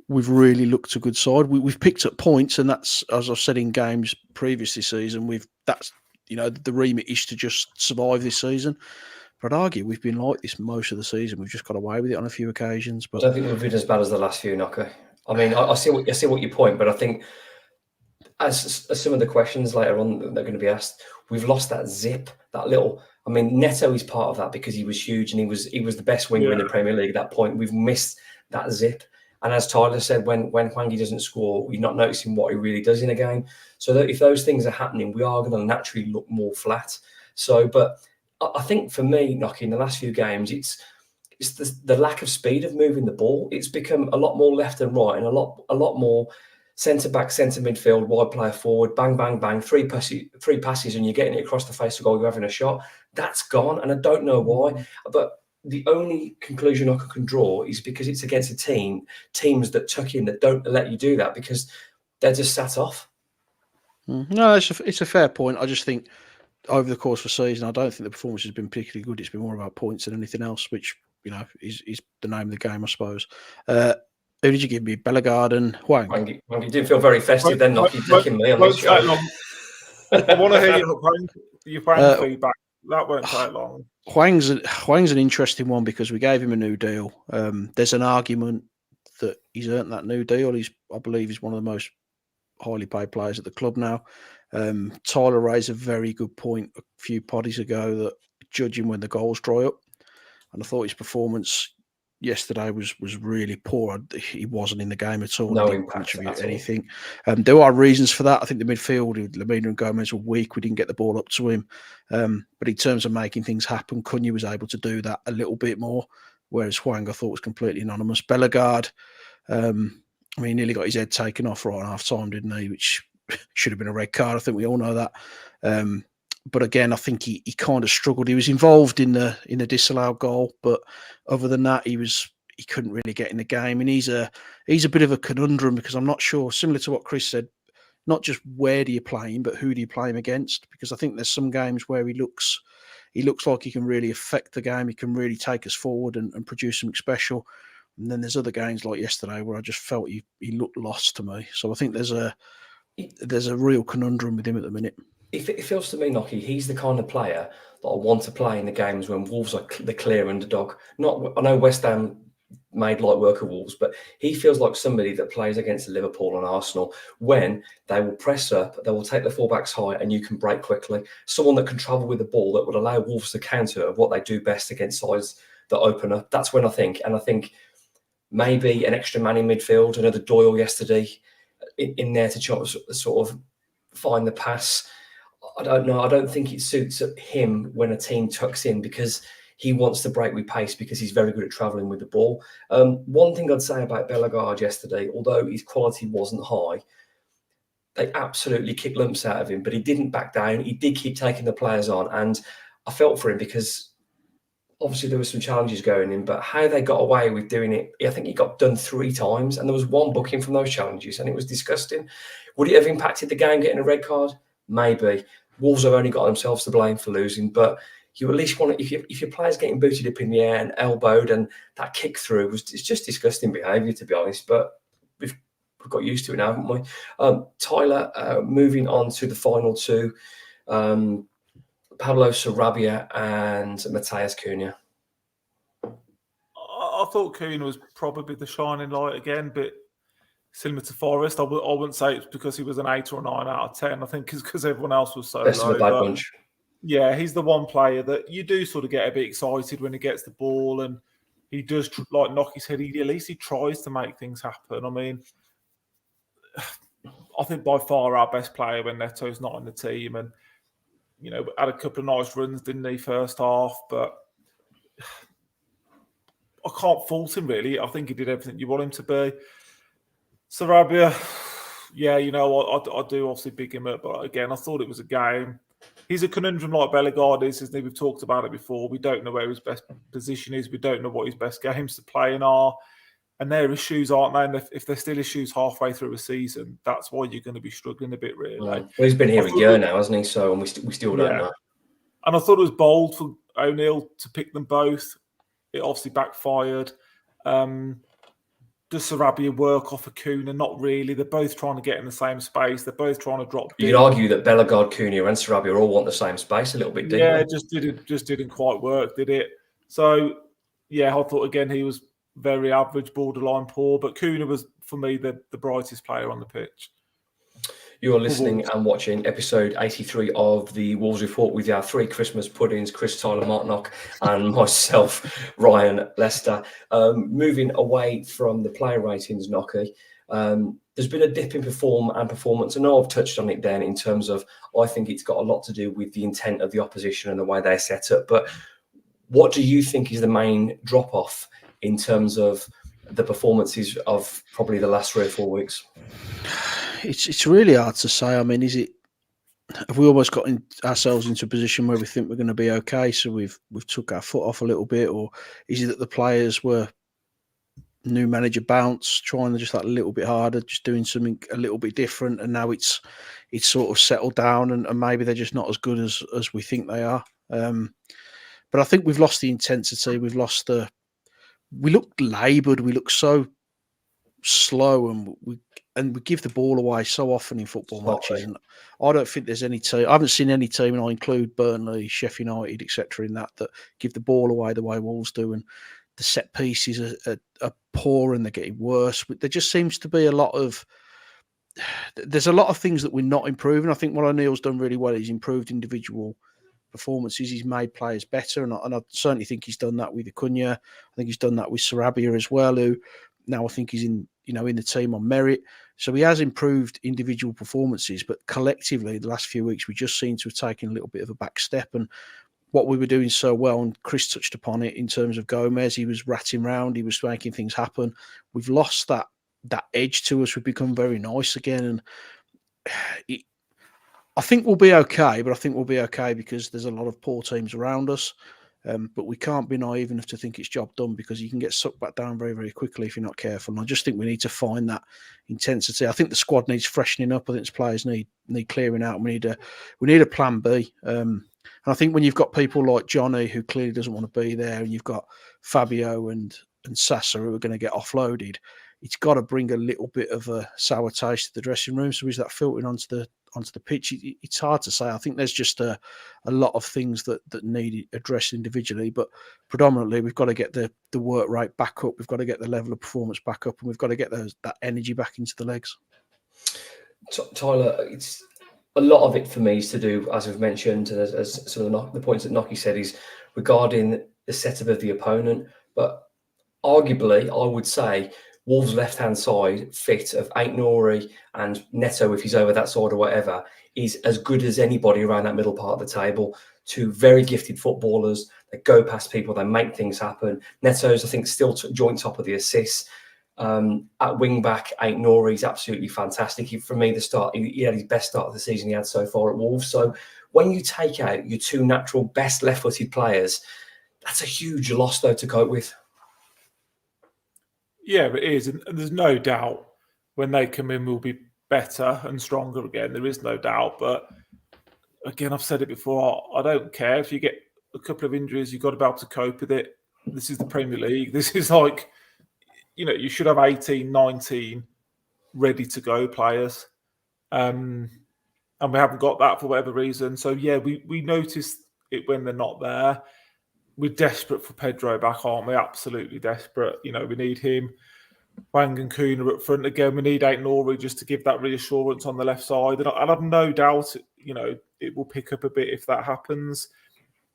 really looked a good side. We've picked up points, and that's, as I've said in games previous this season, the remit is to just survive this season. But I'd argue we've been like this most of the season. We've just got away with it on a few occasions. But I don't think we've been as bad as the last few, Knocker. I mean, I see what you point, but I think as some of the questions later on that are going to be asked, we've lost that zip, that little. I mean, Neto is part of that because he was huge and he was the best winger in the Premier League at that point. We've missed that zip. And as Tyler said, when Hwangi doesn't score, we're not noticing what he really does in a game. So that if those things are happening, we are going to naturally look more flat. So, but I think for me, Knocky, in the last few games, it's the lack of speed of moving the ball. It's become a lot more left and right, and a lot more centre back, centre midfield, wide player forward, bang, bang, bang, three passes, and you're getting it across the face of goal. You're having a shot. That's gone, and I don't know why, but. The only conclusion I can draw is because it's against teams that tuck in, that don't let you do that because they're just sat off. No, it's a fair point. I just think over the course of the season, I don't think the performance has been particularly good. It's been more about points than anything else, which, is the name of the game, I suppose. Who did you give me? Bellegarde and Hwang? Hwang, you didn't feel very festive then, not you picking me on this show. I want to hear your Hwang feedback. That won't take long. Hwang's an interesting one because we gave him a new deal. There's an argument that he's earned that new deal. I believe he's one of the most highly paid players at the club now. Tyler raised a very good point a few poddies ago that judging when the goals dry up, and I thought his performance yesterday was really poor. He wasn't in the game at all. No he didn't impact contribute at anything. There are reasons for that. I think the midfield, Lemina and Gomez were weak. We didn't get the ball up to him. But in terms of making things happen, Cunha was able to do that a little bit more, whereas Hwang, I thought, was completely anonymous. Bellegarde, he nearly got his head taken off right at half-time, didn't he? Which should have been a red card. I think we all know that. But again, I think he kind of struggled. He was involved in the disallowed goal, but other than that, he couldn't really get in the game. And he's a bit of a conundrum because I'm not sure, similar to what Chris said, not just where do you play him, but who do you play him against? Because I think there's some games where he looks like he can really affect the game. He can really take us forward and produce something special. And then there's other games like yesterday where I just felt he looked lost to me. So I think there's a real conundrum with him at the minute. It feels to me, Knocky, he's the kind of player that I want to play in the games when Wolves are the clear underdog. I know West Ham made light work of Wolves, but he feels like somebody that plays against Liverpool and Arsenal when they will press up, they will take the fullbacks high, and you can break quickly. Someone that can travel with the ball that would allow Wolves to counter of what they do best against sides that open up. That's when I think maybe an extra man in midfield, another Doyle yesterday in there to try to sort of find the pass. I don't know. I don't think it suits him when a team tucks in because he wants to break with pace because he's very good at travelling with the ball. One thing I'd say about Bellegarde yesterday, although his quality wasn't high, they absolutely kicked lumps out of him, but he didn't back down. He did keep taking the players on, and I felt for him because obviously there were some challenges going in, but how they got away with doing it, I think he got done 3 times, and there was one booking from those challenges, and it was disgusting. Would it have impacted the game getting a red card? Maybe. Wolves have only got themselves to blame for losing, but you at least want to, if your player's getting booted up in the air and elbowed, and that kick through it's just disgusting behaviour, to be honest. But we've got used to it now, haven't we? Tyler, moving on to the final 2, Pablo Sarabia and Matheus Cunha. I thought Cunha was probably the shining light again, but similar to Forest. I wouldn't say it's because he was an 8 or a 9 out of 10. I think it's because everyone else was so Best low. of the bad bunch. Yeah, he's the one player that you do sort of get a bit excited when he gets the ball, and he does knock his head. At least he tries to make things happen. I mean, I think by far our best player when Neto's not on the team, and had a couple of nice runs, didn't he, first half? But I can't fault him really. I think he did everything you want him to be. Sarabia, yeah, I do obviously big him up, but again, I thought it was a game. He's a conundrum like Bellegarde is, isn't he? We've talked about it before. We don't know where his best position is. We don't know what his best games to play in are. And they're issues, aren't they? And if they're still issues halfway through a season, that's why you're going to be struggling a bit, really. Well, he's been here a year now, hasn't he? So and we still don't know. And I thought it was bold for O'Neill to pick them both. It obviously backfired. Does Sarabia work off of Cunha? Not really. They're both trying to get in the same space. They're both trying to drop. You could argue that Bellegarde, Cunha, and Sarabia all want the same space a little bit, didn't they? Yeah, just didn't quite work, did it? So, yeah, I thought again he was very average, borderline poor, but Cunha was for me the brightest player on the pitch. You're listening and watching episode 83 of the Wolves Report with our 3 Christmas puddings, Chris, Tyler, Martinock, and myself, Ryan Lester. Moving away from the player ratings, Nocky, there's been a dip in performance. I know I've touched on it then in terms of I think it's got a lot to do with the intent of the opposition and the way they're set up. But what do you think is the main drop-off in terms of the performances of probably the last 3 or 4 weeks? It's really hard to say. I mean, have we almost got ourselves into a position where we think we're going to be okay, so we've took our foot off a little bit, or is it that the players were new manager bounce, trying just that little bit harder, just doing something a little bit different, and now it's sort of settled down, and maybe they're just not as good as we think they are. But I think we've lost the intensity. We look laboured. We look so slow, and we give the ball away so often in football matches. And I don't think there's any team. I haven't seen any team, and I include Burnley, Sheffield United, etc., in that give the ball away the way Wolves do. And the set pieces are poor, and they're getting worse. But there just seems to be there's a lot of things that we're not improving. I think what O'Neill's done really well is improved individual performances. He's made players better, and I certainly think he's done that with Acuna. I think he's done that with Sarabia as well, who now I think he's in the team on merit. So he has improved individual performances, but collectively the last few weeks we just seem to have taken a little bit of a back step. And what we were doing so well, and Chris touched upon it in terms of Gomez, he was ratting round, he was making things happen. We've lost that edge to us. We've become very nice again, and I think we'll be okay, but I think we'll be okay because there's a lot of poor teams around us. But we can't be naive enough to think it's job done, because you can get sucked back down very, very quickly if you're not careful. And I just think we need to find that intensity. I think the squad needs freshening up. I think the players need clearing out. We need a plan B. And I think when you've got people like Johnny, who clearly doesn't want to be there, and you've got Fabio and Sasa, who are going to get offloaded, it's got to bring a little bit of a sour taste to the dressing room. So is that filtering onto onto the pitch. It's hard to say. I think there's just a lot of things that need addressed individually, but predominantly we've got to get the work rate back up. We've got to get the level of performance back up, and we've got to get that energy back into the legs. Tyler, it's a lot of it for me is to do, as we've mentioned, and as some of the points that Nocky said, is regarding the setup of the opponent. But arguably, I would say Wolves' left-hand side fit of Ait-Nouri and Neto, if he's over that side or whatever, is as good as anybody around that middle part of the table. Two very gifted footballers. They go past people, they make things happen. Neto's, I think, still joint top of the assists. At wing back, Ait-Nouri is absolutely fantastic. For me, he had his best start of the season he had so far at Wolves. So when you take out your two natural best left-footed players, that's a huge loss, though, to cope with. Yeah, it is. And there's no doubt when they come in, we'll be better and stronger again. There is no doubt. But again, I've said it before, I don't care. If you get a couple of injuries, you've got to be able to cope with it. This is the Premier League. This is like, you should have 18, 19 ready to go players. And we haven't got that for whatever reason. So, yeah, we notice it when they're not there. We're desperate for Pedro back, aren't we? Absolutely desperate. We need him. Wang and Kuhn are up front again. We need Ait-Nouri just to give that reassurance on the left side. And I've no doubt, it will pick up a bit if that happens.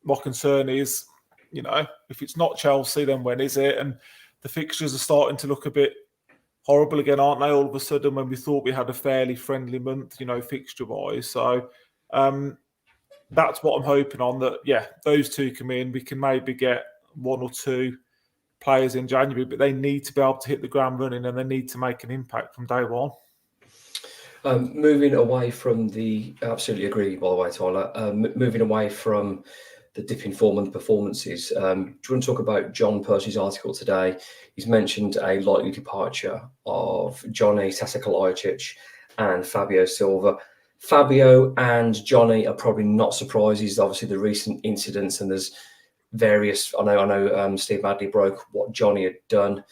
My concern is, if it's not Chelsea, then when is it? And the fixtures are starting to look a bit horrible again, aren't they? All of a sudden, when we thought we had a fairly friendly month, fixture-wise. So that's what I'm hoping on. That those two come in. We can maybe get one or two players in January, but they need to be able to hit the ground running and they need to make an impact from day one. Moving away from absolutely agree, by the way, Tyler. Moving away from the dip in form and performances. Do you want to talk about John Percy's article today? He's mentioned a likely departure of Johnny Sasa and Fabio Silva. Fabio and Johnny are probably not surprises. Obviously, the recent incidents, and there's various. I know. Steve Madley broke what Johnny had done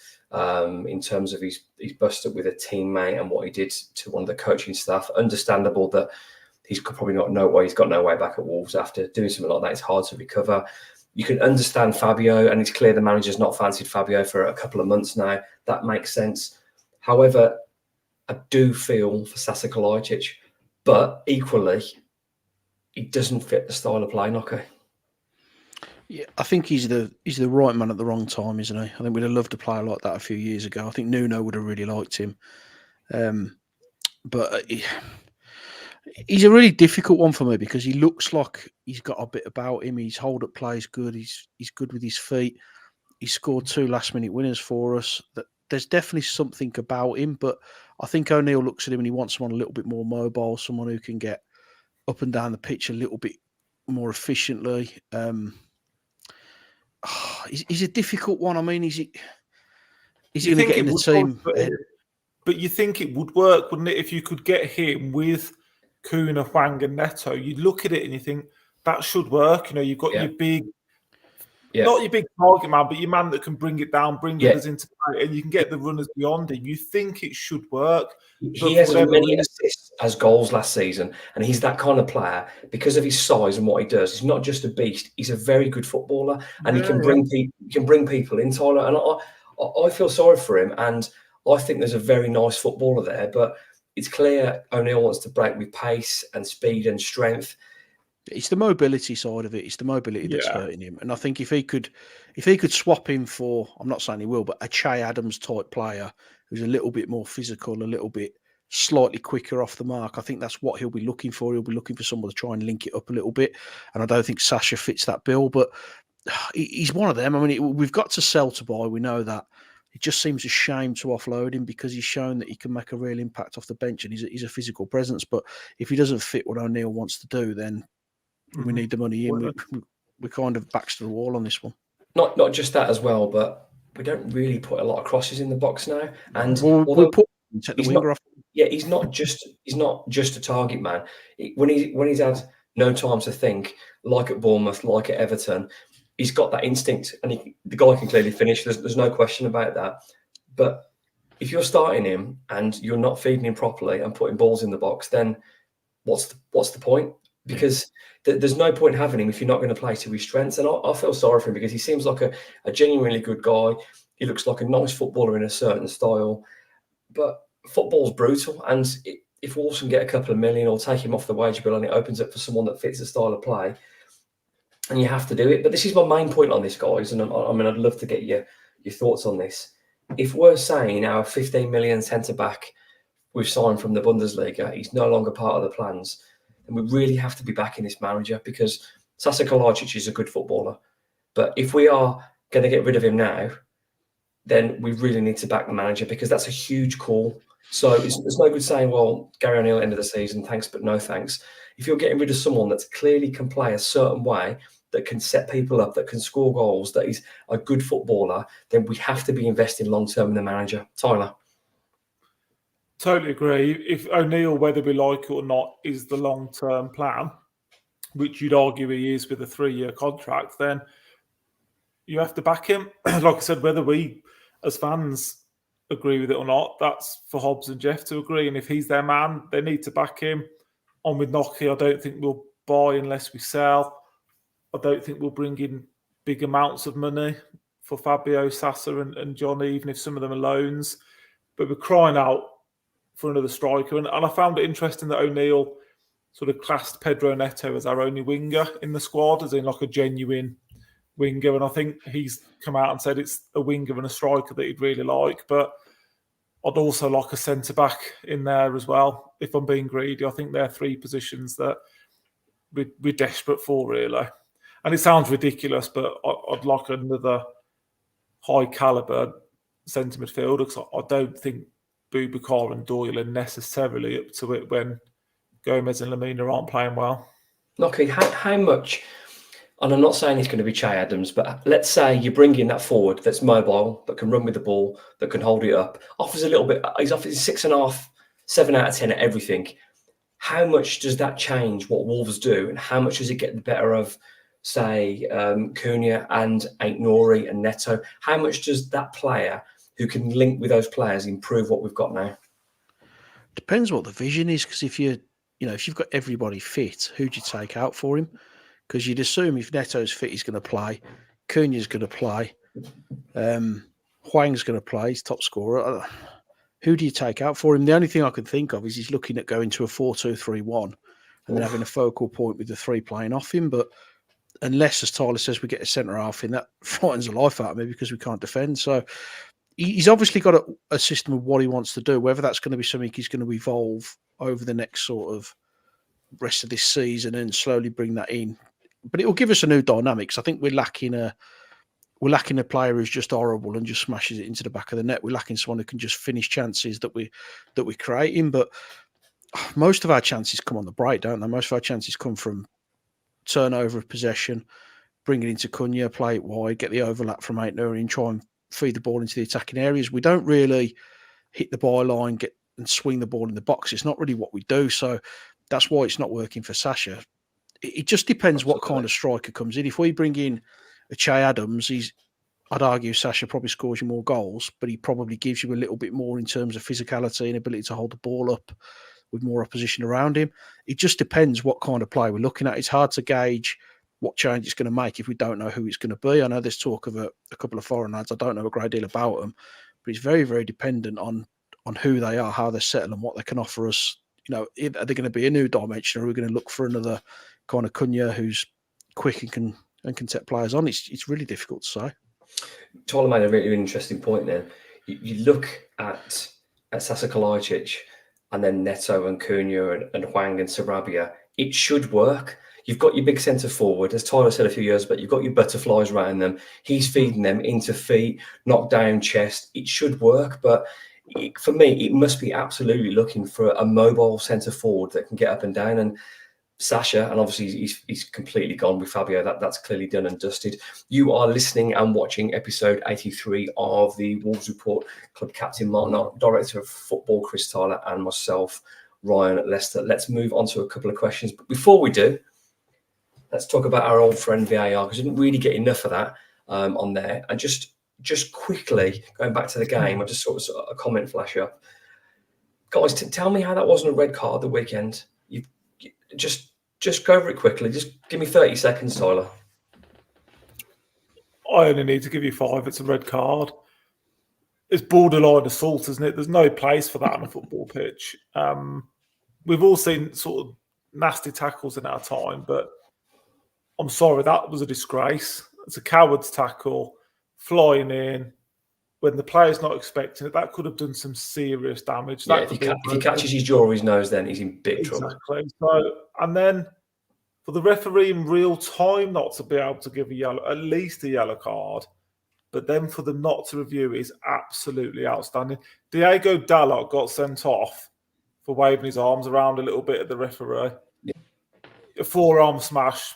in terms of his bust up with a teammate and what he did to one of the coaching staff. Understandable that he's probably got no way. He's got no way back at Wolves after doing something like that. It's hard to recover. You can understand Fabio, and it's clear the manager's not fancied Fabio for a couple of months now. That makes sense. However, I do feel for Sasa Kalajdzic, but equally, he doesn't fit the style of play, Nocky. Yeah, I think he's the right man at the wrong time, isn't he? I think we'd have loved a player like that a few years ago. I think Nuno would have really liked him. But he's a really difficult one for me because he looks like he's got a bit about him. His hold-up play is good. He's good with his feet. He scored 2 last-minute winners for us. There's definitely something about him, but I think O'Neill looks at him and he wants someone a little bit more mobile, someone who can get up and down the pitch a little bit more efficiently. He's a difficult one. I mean, is he going to get in the team? But you think it would work, wouldn't it? If you could get him with Kuna, Hwang and Neto, you'd look at it and you think, that should work. You've got your big, not your big target man, but your man that can bring it down, bring others into play, and you can get the runners beyond him. You think it should work. He has as many assists as goals last season, and he's that kind of player because of his size and what he does. He's not just a beast; he's a very good footballer, and he can bring people in, Tyler. And I feel sorry for him, and I think there's a very nice footballer there. But it's clear O'Neill wants to break with pace and speed and strength. It's the mobility side of it. It's the mobility that's hurting him. And I think if he could swap him for, I'm not saying he will, but a Che Adams type player who's a little bit more physical, a little bit slightly quicker off the mark, I think that's what he'll be looking for. He'll be looking for someone to try and link it up a little bit. And I don't think Sasha fits that bill, but he's one of them. I mean, we've got to sell to buy. We know that. It just seems a shame to offload him because he's shown that he can make a real impact off the bench and he's a physical presence. But if he doesn't fit what O'Neill wants to do, then we need the money in. We're kind of backs to the wall on this one. Not just that as well, but we don't really put a lot of crosses in the box now. And he's not just a target man. When he's had no time to think, like at Bournemouth, like at Everton, he's got that instinct, and the guy can clearly finish. There's no question about that. But if you're starting him and you're not feeding him properly and putting balls in the box, then what's the point? Because there's no point having him if you're not going to play to his strengths. And I feel sorry for him because he seems like a genuinely good guy. He looks like a nice footballer in a certain style. But football's brutal. And if Wolves can get a couple of million or take him off the wage bill and it opens up for someone that fits the style of play, and you have to do it. But this is my main point on this, guys. And I mean, I'd love to get your thoughts on this. If we're saying our 15 million centre-back we've signed from the Bundesliga, he's no longer part of the plans, and we really have to be backing this manager because Sasa Kalajdzic is a good footballer. But if we are going to get rid of him now, then we really need to back the manager because that's a huge call. So it's no good saying, well, Gary O'Neill, end of the season, thanks, but no thanks. If you're getting rid of someone that clearly can play a certain way, that can set people up, that can score goals, that is a good footballer, then we have to be investing long-term in the manager. Tyler? Totally agree. If O'Neill, whether we like it or not, is the long-term plan, which you'd argue he is with a 3-year contract, then you have to back him. Like I said, whether we as fans agree with it or not, that's for Hobbs and Jeff to agree. And if he's their man, they need to back him. On with Noki, I don't think we'll buy unless we sell. I don't think we'll bring in big amounts of money for Fabio, Sasa and Johnny, even if some of them are loans. But we're crying out for another striker. And I found it interesting that O'Neill sort of classed Pedro Neto as our only winger in the squad, as in like a genuine winger. And I think he's come out and said it's a winger and a striker that he'd really like. But I'd also like a centre-back in there as well, if I'm being greedy. I think they're 3 positions that we're desperate for, really. And it sounds ridiculous, but I'd like another high-calibre centre midfielder because I don't think Boubacar and Doyle are necessarily up to it when Gomez and Lamina aren't playing well. Okay, how much, and I'm not saying it's going to be Che Adams, but let's say you bring in that forward that's mobile, that can run with the ball, that can hold it up, offers a little bit, he's offers 6.5, 7 out of 10 at everything. How much does that change what Wolves do, and how much does it get the better of, say, Cunha and Aït-Nouri and Neto? How much does that player who can link with those players improve what we've got now? Depends what the vision is, because if you've got everybody fit, who do you take out for him? Because you'd assume if Neto's fit, he's going to play. Cunha's going to play. Hwang's going to play. He's top scorer. Who do you take out for him? The only thing I can think of is he's looking at going to a 4-2-3-1 and then having a focal point with the 3 playing off him. But unless, as Tyler says, we get a centre half in, that frightens the life out of me because we can't defend. So he's obviously got a system of what he wants to do. Whether that's going to be something he's going to evolve over the next sort of rest of this season and slowly bring that in. But it will give us a new dynamics. I think we're lacking a player who's just horrible and just smashes it into the back of the net. We're lacking someone who can just finish chances that we're creating. But most of our chances come on the break, don't they? Most of our chances come from turnover of possession, bring it into Cunha, play it wide, get the overlap from Aït-Nouri and try and feed the ball into the attacking areas. We don't really hit the byline, get and swing the ball in the box. It's not really what we do. So that's why it's not working for Sasha. It just depends what kind of striker comes in. If we bring in a Che Adams, I'd argue Sasha probably scores you more goals, but he probably gives you a little bit more in terms of physicality and ability to hold the ball up with more opposition around him. It just depends what kind of play we're looking at. It's hard to gauge what change it's going to make if we don't know who it's going to be. I know there's talk of a couple of foreign lads. I don't know a great deal about them, but it's very, very dependent on who they are, how they settle and what they can offer us. Are they going to be a new dimension, or are we going to look for another kind of Cunha who's quick and can set players on? It's really difficult to say. Tyler made a really interesting point there. You look at Sasa Kalajdzic and then Neto and Cunha and Hwang and Sarabia. It should work. You've got your big centre forward, as Tyler said a few years, but you've got your butterflies around them. He's feeding them into feet, knock down chest. It should work, but for me, it must be absolutely looking for a mobile centre forward that can get up and down. And Sasha, and obviously he's completely gone with Fabio. That's clearly done and dusted. You are listening and watching episode 83 of the Wolves Report. Club captain Mark Knott, director of football Chris Tyler, and myself, Ryan Lester. Let's move on to a couple of questions. But before we do, let's talk about our old friend VAR, because I didn't really get enough of that on there. And just quickly going back to the game, I just saw a comment flash up. Guys, tell me how that wasn't a red card the weekend. just go over it quickly. Just give me 30 seconds, Tyler. I only need to give you 5. It's a red card. It's borderline assault, isn't it? There's no place for that on a football pitch. We've all seen sort of nasty tackles in our time, but I'm sorry, that was a disgrace. It's a coward's tackle, flying in when the player's not expecting it. That could have done some serious damage. Yeah, if he catches his jaw or his nose, then he's in big trouble. Exactly. So, and then for the referee in real time not to be able to give at least a yellow card, but then for them not to review is absolutely outstanding. Diego Dalot got sent off for waving his arms around a little bit at the referee. Yeah. A forearm smash.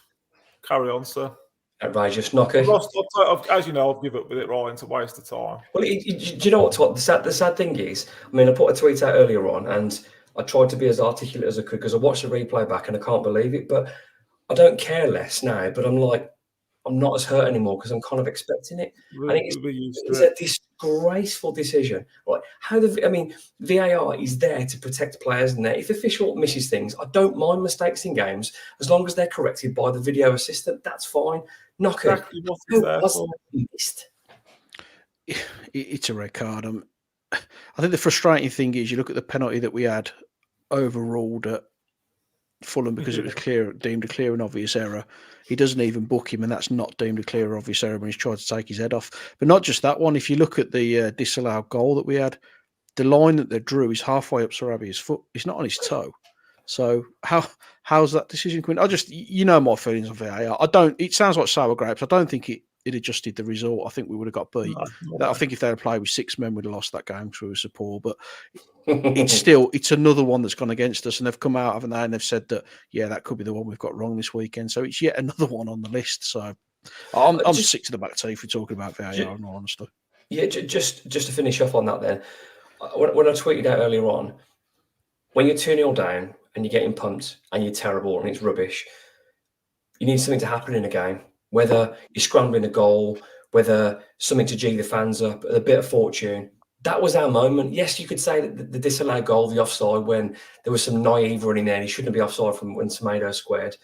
Carry on, sir. Outrageous, Knocker. As you know, I've given up with it, Ryan. It's a waste of time. Well, do you know what? The sad thing is, I mean, I put a tweet out earlier on, and I tried to be as articulate as I could because I watched the replay back and I can't believe it. But I don't care less now. But I'm like, I'm not as hurt anymore because I'm kind of expecting it. I think it's a disgraceful decision. Right? VAR is there to protect players, and if the official misses things, I don't mind mistakes in games as long as they're corrected by the video assistant. That's fine. Knocker. Exactly what is there for. It's a red card. I think the frustrating thing is you look at the penalty that we had overruled at Fulham because it was deemed a clear and obvious error. He doesn't even book him, and that's not deemed a clear or obvious error when he's tried to take his head off. But not just that one. If you look at the disallowed goal that we had, the line that they drew is halfway up Sarabia's foot. It's not on his toe. So how's that decision coming? My feelings on VAR. It sounds like sour grapes. I don't think it adjusted the result. I think we would have got beat. I think if they had played with 6 men, we'd have lost that game because we were so poor. But it's another one that's gone against us, and they've come out, haven't they? And they've said that, that could be the one we've got wrong this weekend. So it's yet another one on the list. So I'm sick to the back teeth for talking about VAR, in all honesty. Yeah, just to finish off on that then, when I tweeted out earlier on, when you're 2-0 down and you're getting pumped and you're terrible and it's rubbish, you need something to happen in a game, whether you're scrambling a goal, whether something to G the fans up, a bit of fortune. That was our moment. Yes, you could say that the disallowed goal, the offside, when there was some naive running there, and he shouldn't be offside from when Semedo squared.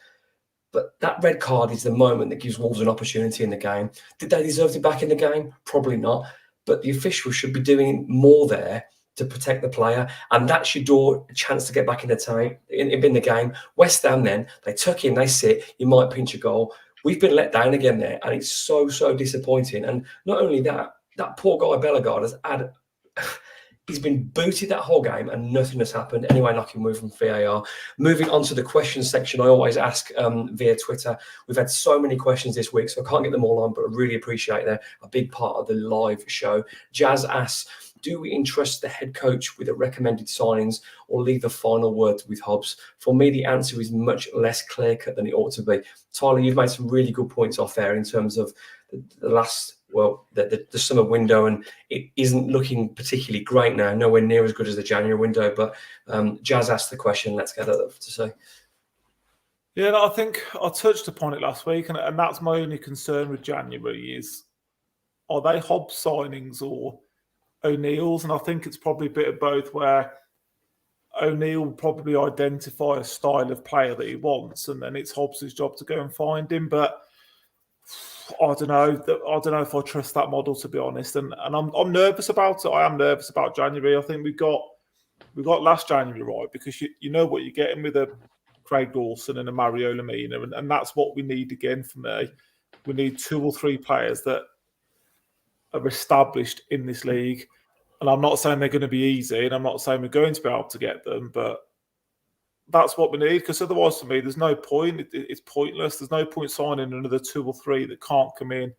But that red card is the moment that gives Wolves an opportunity in the game. Did they deserve to be back in the game? Probably not. But the officials should be doing more there to protect the player, and that's your door, a chance to get back in the game. West Ham, then they tuck in, they sit. You might pinch a goal. We've been let down again there, and it's so disappointing. And not only that poor guy Bellegarde he's been booted that whole game, and nothing has happened. Anyway, knocking move from VAR. Moving on to the questions section, I always ask via Twitter. We've had so many questions this week, so I can't get them all on, but I really appreciate they're a big part of the live show. Jazz asks, do we entrust the head coach with the recommended signings or leave the final word with Hobbs? For me, the answer is much less clear-cut than it ought to be. Tyler, you've made some really good points off there in terms of the summer window, and it isn't looking particularly great now, nowhere near as good as the January window. But Jazz asked the question, let's get that to say. Yeah, no, I think I touched upon it last week, and that's my only concern with January is, are they Hobbs signings or O'Neill's? And I think it's probably a bit of both, where O'Neill will probably identify a style of player that he wants, and then it's Hobbs' job to go and find him. But I don't know if I trust that model, to be honest. And I'm nervous about it. I am nervous about January. I think we got last January right, because you know what you're getting with a Craig Dawson and a Mario Lemina, and that's what we need again for me. We need 2 or 3 players that are established in this league. And I'm not saying they're going to be easy, and I'm not saying we're going to be able to get them, but that's what we need, because otherwise, for me, there's no point. It's pointless. There's no point signing another 2 or 3 that can't come in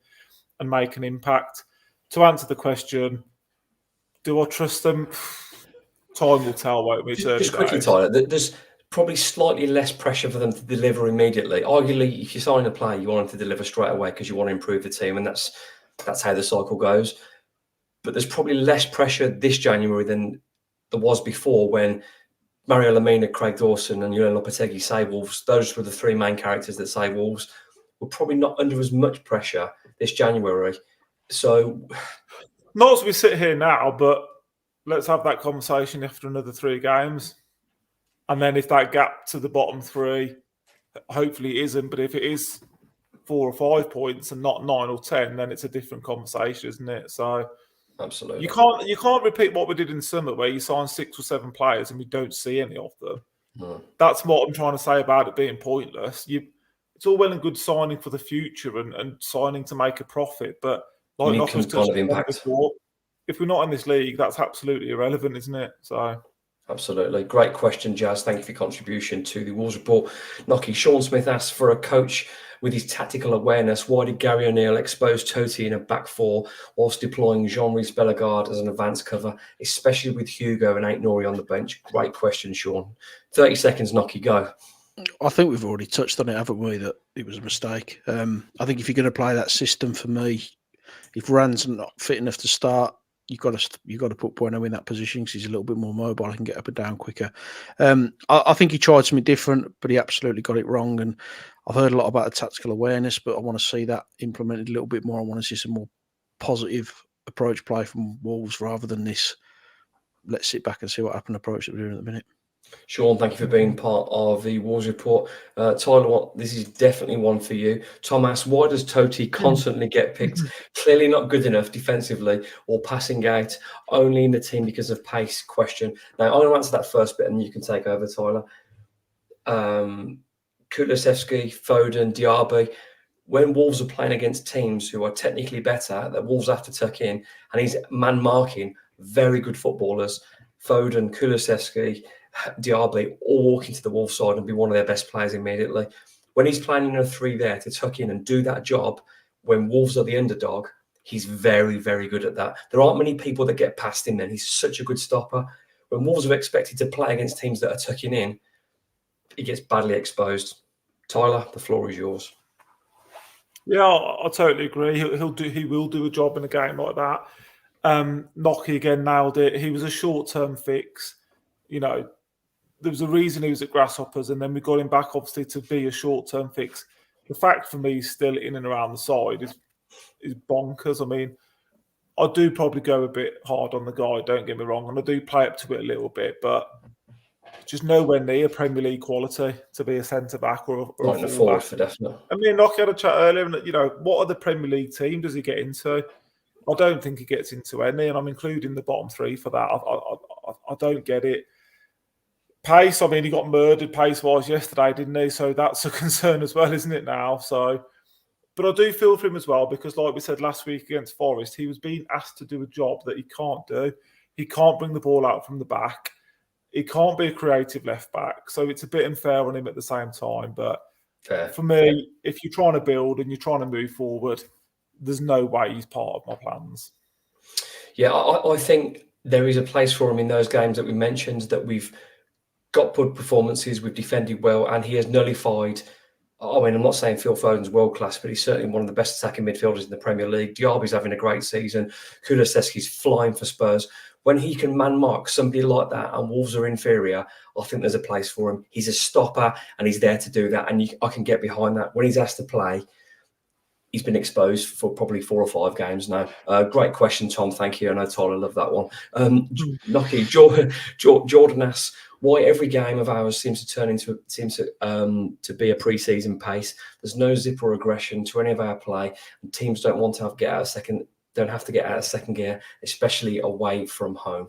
and make an impact. To answer the question, do I trust them? Time will tell, won't we? Just quickly, Tyler, there's probably slightly less pressure for them to deliver immediately. Arguably, if you sign a player, you want them to deliver straight away because you want to improve the team, and that's how the cycle goes. But there's probably less pressure this January than there was before, when Mario Lemina, Craig Dawson and Julian Lopetegui save Wolves. Those were the 3 main characters that save Wolves. We're probably not under as much pressure this January. So, not as we sit here now, but let's have that conversation after another 3 games. And then if that gap to the bottom three, hopefully it isn't, but if it is 4 or 5 points and not 9 or 10, then it's a different conversation, isn't it? So Absolutely. you can't repeat what we did in summer where you sign 6 or 7 players and we don't see any of them. No. That's what I'm trying to say about it being pointless. It's all well and good signing for the future and signing to make a profit, but like you need kind of impact. Before, if we're not in this league, that's absolutely irrelevant, isn't it? So. Absolutely. Great question, Jazz. Thank you for your contribution to the Wolves report. Nocky, Sean Smith asks, for a coach with his tactical awareness, why did Gary O'Neill expose Totti in a back four whilst deploying Jean-Marie Bellegarde as an advanced cover, especially with Hugo and Aït-Nouri on the bench? Great question, Sean. 30 seconds, Nocky, go. I think we've already touched on it, haven't we, that it was a mistake. I think if you're going to play that system, for me, if Rand's not fit enough to start, you've got to put Bueno in that position because he's a little bit more mobile and can get up and down quicker. I think he tried something different, but he absolutely got it wrong. And I've heard a lot about the tactical awareness, but I want to see that implemented a little bit more. I want to see some more positive approach play from Wolves rather than this let's sit back and see what happened approach that we're doing at the minute. Sean, thank you for being part of the Wolves report. Tyler, this is definitely one for you. Tom asks, why does Totti constantly get picked? Clearly not good enough defensively or passing out, only in the team because of pace? Question. Now, I'm going to answer that first bit and you can take over, Tyler. Kulusevski, Foden, Diaby. When Wolves are playing against teams who are technically better, that Wolves have to tuck in, and he's man marking very good footballers. Foden, Kulusevski, Diaby all walk into the Wolves side and be one of their best players immediately. When he's playing in a 3 there to tuck in and do that job, when Wolves are the underdog, he's very, very good at that. There aren't many people that get past him then. He's such a good stopper. When Wolves are expected to play against teams that are tucking in, he gets badly exposed. Tyler, the floor is yours. Yeah, I totally agree. He will do a job in a game like that. Nocky again nailed it. He was a short-term fix. You know, there was a reason he was at Grasshoppers, and then we got him back, obviously, to be a short-term fix. The fact for me he's still in and around the side is bonkers. I mean, I do probably go a bit hard on the guy, don't get me wrong, and I do play up to it a little bit, but just nowhere near Premier League quality to be a centre-back or a forward for definite. I mean, Nocky had a chat earlier, and, you know, what other Premier League team does he get into? I don't think he gets into any, and I'm including the bottom 3 for that. I don't get it. Pace, I mean, he got murdered pace-wise yesterday, didn't he? So that's a concern as well, isn't it now? So, but I do feel for him as well because, like we said last week against Forest, he was being asked to do a job that he can't do. He can't bring the ball out from the back. He can't be a creative left-back. So it's a bit unfair on him at the same time. But for me, if you're trying to build and you're trying to move forward, there's no way he's part of my plans. Yeah, I think there is a place for him in those games that we mentioned, that we've got good performances, we've defended well, and he has nullified. I mean, I'm not saying Phil Foden's world class, but he's certainly one of the best attacking midfielders in the Premier League. Diaby's having a great season. Kulusevski's flying for Spurs. When he can man mark somebody like that and Wolves are inferior, I think there's a place for him. He's a stopper and he's there to do that. And I can get behind that. When he's asked to play, he's been exposed for probably 4 or 5 games now. Great question, Tom. Thank you. I know Tyler loved that one. Nocky, Jordan asks, why every game of ours seems to be a pre-season pace. There's no zip or aggression to any of our play, and teams don't want to have to get out of second gear, especially away from home.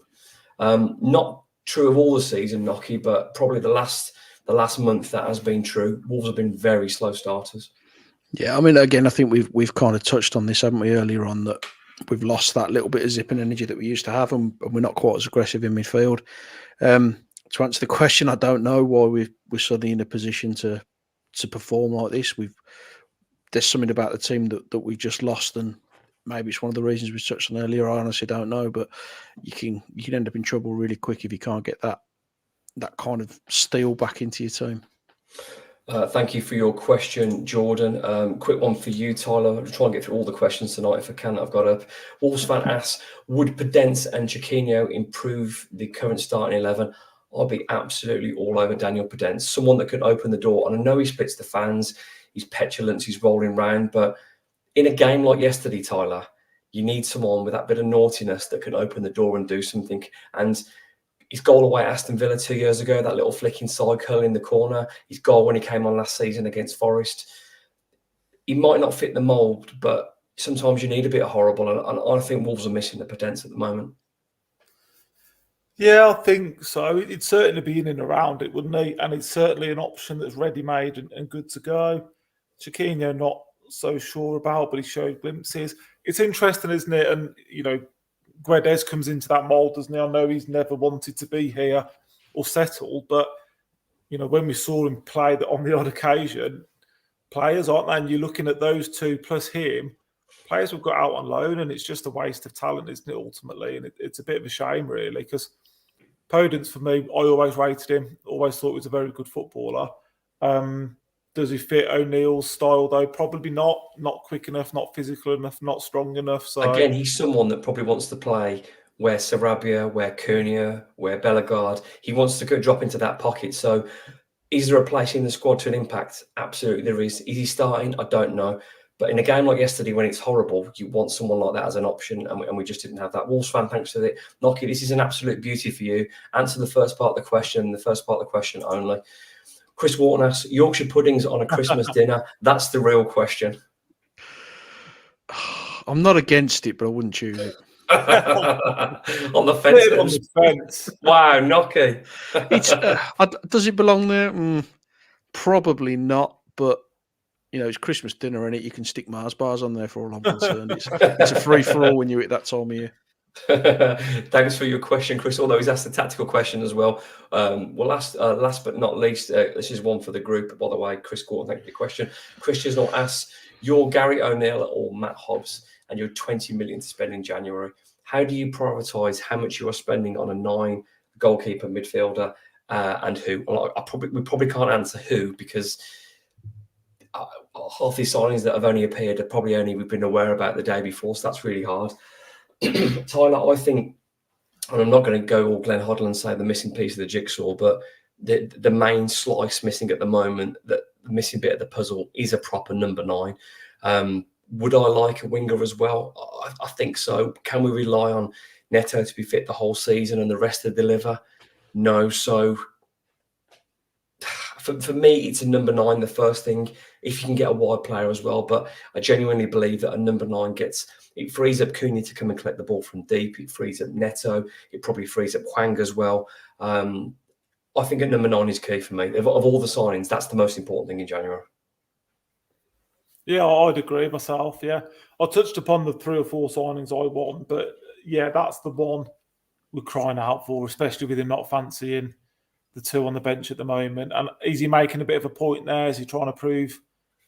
Not true of all the season, Nocky, but probably the last month that has been true. Wolves have been very slow starters. Yeah, I mean, again, I think we've kind of touched on this, haven't we, earlier on, that we've lost that little bit of zip and energy that we used to have, and we're not quite as aggressive in midfield. To answer the question, I don't know why we're suddenly in a position to perform like this. There's something about the team that we've just lost, and maybe it's one of the reasons we touched on earlier. I honestly don't know, but you can end up in trouble really quick if you can't get that kind of steel back into your team. Thank you for your question, Jordan. Quick one for you, Tyler. I'll try and get through all the questions tonight if I can. I've got up. Wolves fan asks, would Podence and Chiquinho improve the current starting 11? I'll be absolutely all over Daniel Podence, someone that can open the door. And I know he splits the fans, he's petulant, he's rolling round. But in a game like yesterday, Tyler, you need someone with that bit of naughtiness that can open the door and do something. And his goal away at Aston Villa 2 years ago, that little flick inside curl in the corner, his goal when he came on last season against Forest. He might not fit the mould, but sometimes you need a bit of horrible, and I think Wolves are missing the potential at the moment. Yeah, I think so. It'd certainly be in and around it, wouldn't he? And it's certainly an option that's ready-made and good to go. Chiquinho, not so sure about, but he showed glimpses. It's interesting, isn't it? And, Guedes comes into that mould, doesn't he? I know he's never wanted to be here or settle, but, when we saw him play on the odd occasion, players, aren't they? And you're looking at those two plus him, players have got out on loan, and it's just a waste of talent, isn't it, ultimately? And it's a bit of a shame, really, because Podence, for me, I always rated him, always thought he was a very good footballer. Does he fit O'Neill's style, though? Probably not. Not quick enough, not physical enough, not strong enough. So again, he's someone that probably wants to play where Sarabia, where Cunha, where Bellegarde. He wants to drop into that pocket. So is there a place in the squad to an impact? Absolutely there is. Is he starting? I don't know. But in a game like yesterday, when it's horrible, you want someone like that as an option, and we just didn't have that. Wolves fan, thanks for it. Nocky, this is an absolute beauty for you. Answer the first part of the question only. Chris Wharton asks, Yorkshire puddings on a Christmas dinner? That's the real question. I'm not against it, but I wouldn't choose it. On the fence. on the fence. Wow, Nocky. Does it belong there? Probably not, but it's Christmas dinner, and you can stick Mars bars on there for all I'm concerned. It's a free-for-all when you're at that time of year. Thanks for your question, Chris. Although he's asked a tactical question as well. Last but not least, this is one for the group, by the way. Chris Gordon, thank you for your question. Chris Chisnell asks, you're Gary O'Neill or Matt Hobbs, and you're 20 million to spend in January. How do you prioritise how much you are spending on a 9 goalkeeper midfielder and who? Well, we probably can't answer who, because half these signings that have only appeared are probably only we've been aware about the day before, so that's really hard. Tyler, I think, and I'm not going to go all Glenn Hoddle and say the missing piece of the jigsaw, but the main slice missing at the moment, the missing bit of the puzzle is a proper number 9. Would I like a winger as well? I think so. Can we rely on Neto to be fit the whole season and the rest to deliver? No. So for me, it's a number 9, the first thing, if you can get a wide player as well. But I genuinely believe that a number 9 it frees up Cunha to come and collect the ball from deep. It frees up Neto. It probably frees up Hwang as well. I think a number 9 is key for me. Of all the signings, that's the most important thing in January. Yeah, I'd agree myself, yeah. I touched upon the 3 or 4 signings I want, but yeah, that's the one we're crying out for, especially with him not fancying the 2 on the bench at the moment. And is he making a bit of a point there? Is he trying to prove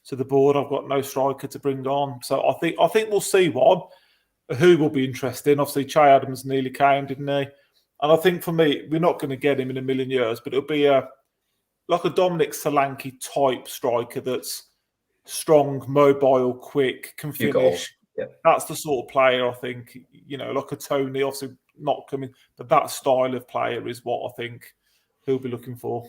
to the board, I've got no striker to bring on? So I think we'll see one. Who will be interesting? Obviously, Che Adams nearly came, didn't he? And I think for me, we're not going to get him in a million years, but it'll be like a Dominic Solanke type striker that's strong, mobile, quick, can finish. Yep. That's the sort of player I think, like a Tony, obviously not coming, but that style of player is what I think he'll be looking for.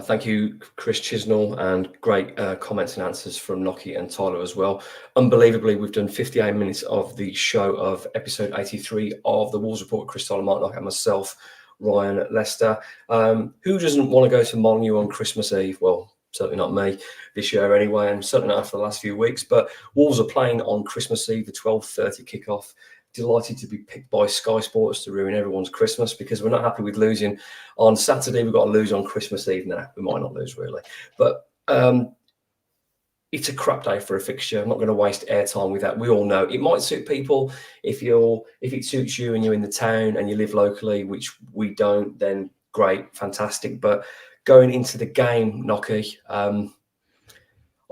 Thank you, Chris Chisnell, and great comments and answers from Nocky and Tyler as well. Unbelievably, we've done 58 minutes of the show of episode 83 of the Wolves Report. Chris Tyler, Mark Nock, and myself, Ryan Lester. Who doesn't want to go to Molineux on Christmas Eve? Well, certainly not me this year anyway, and certainly not after the last few weeks. But Wolves are playing on Christmas Eve, the 12:30 kickoff. Delighted to be picked by Sky Sports to ruin everyone's Christmas, because we're not happy with losing on Saturday. We've got to lose on Christmas Eve now. We might not lose really, but it's a crap day for a fixture. I'm not going to waste airtime with that. We all know it might suit people if it suits you and you're in the town and you live locally, which we don't. Then great, fantastic. But going into the game, Nocky, I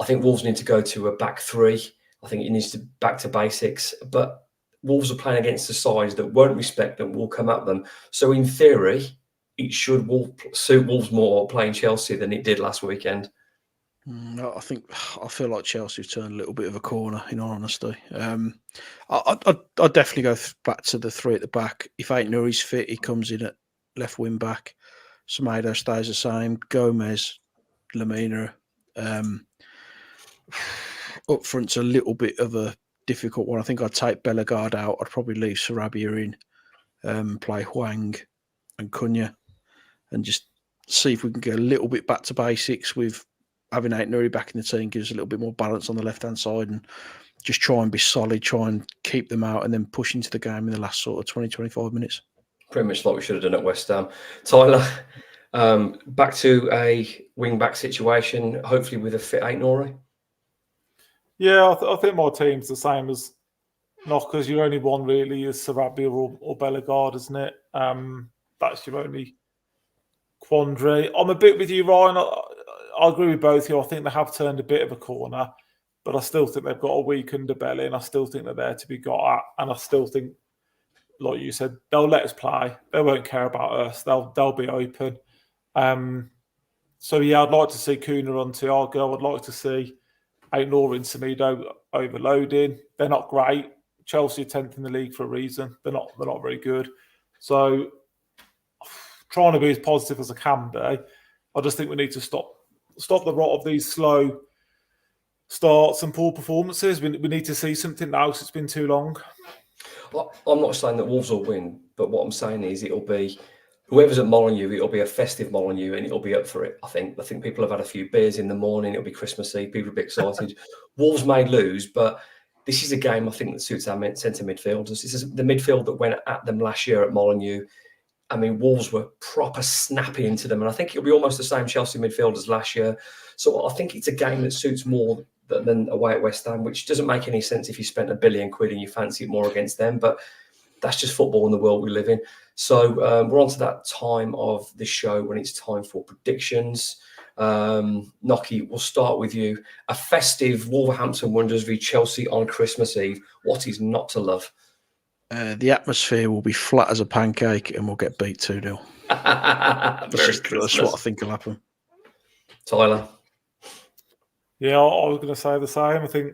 think Wolves need to go to a back 3. I think it needs to back to basics, but Wolves are playing against the sides that won't respect them, will come at them. So in theory, it should suit Wolves more playing Chelsea than it did last weekend. I feel like Chelsea have turned a little bit of a corner, in all honesty. I'd definitely go back to the 3 at the back. If Ait-Nouri's fit, he comes in at left wing back. Semedo stays the same. Gomez, Lamina. Up front's a little bit of a difficult one. I think I'd take Bellegarde out. I'd probably leave Sarabia in, play Hwang and Cunha, and just see if we can get a little bit back to basics with having E83 back in the team, gives us a little bit more balance on the left-hand side, and just try and be solid, try and keep them out, and then push into the game in the last sort of 20, 25 minutes. Pretty much like we should have done at West Ham. Tyler, back to a wing-back situation, hopefully with a fit E83. Yeah, I think my team's the same as Knockers. Your only one really is Sarabia or Bellegarde, isn't it? That's your only quandary. I'm a bit with you, Ryan. I agree with both of you. I think they have turned a bit of a corner, but I still think they've got a weak underbelly, and I still think they're there to be got at. And I still think, like you said, they'll let us play. They won't care about us. They'll be open. So yeah, I'd like to see Cunha on Thiago. I'd like to see Ainor and Semedo overloading. They're not great. Chelsea are 10th in the league for a reason. They're not very good. So trying to be as positive as I can be. I just think we need to stop the rot of these slow starts and poor performances. We need to see something now, because it's been too long. Well, I'm not saying that Wolves will win, but what I'm saying is it'll be whoever's at Molineux, it'll be a festive Molineux, and it'll be up for it. I think people have had a few beers in the morning. It'll be Christmas Eve. People will be excited. Wolves may lose, but this is a game I think that suits our centre midfielders. This is the midfield that went at them last year at Molineux. I mean, Wolves were proper snappy into them, and I think it'll be almost the same Chelsea midfield as last year. So I think it's a game that suits more than away at West Ham, which doesn't make any sense if you spent £1 billion and you fancy it more against them. But that's just football in the world we live in. So we're on to that time of the show when it's time for predictions. Nocky, we'll start with you. A festive Wolverhampton Wanderers v Chelsea on Christmas Eve. What is not to love? The atmosphere will be flat as a pancake, and we'll get beat 2-0. That's what I think will happen. Tyler? Yeah, I was going to say the same. I think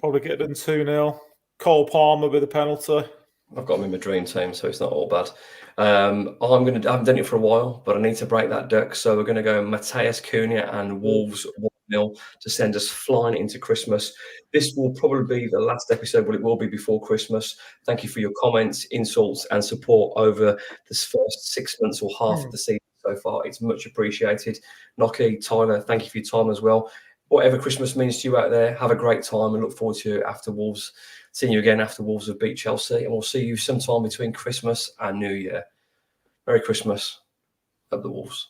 probably get done 2-0. Cole Palmer with a penalty. I've got him in my dream team, so it's not all bad. I haven't done it for a while, but I need to break that duck. So we're going to go Mateus Cunha and Wolves 1-0 to send us flying into Christmas. This will probably be the last episode, but it will be before Christmas. Thank you for your comments, insults, and support over this first 6 months or half of the season so far. It's much appreciated. Nocky, Tyler, thank you for your time as well. Whatever Christmas means to you out there, have a great time and look forward to after Wolves. Seeing you again after Wolves have beat Chelsea, and we'll see you sometime between Christmas and New Year. Merry Christmas. Up the Wolves.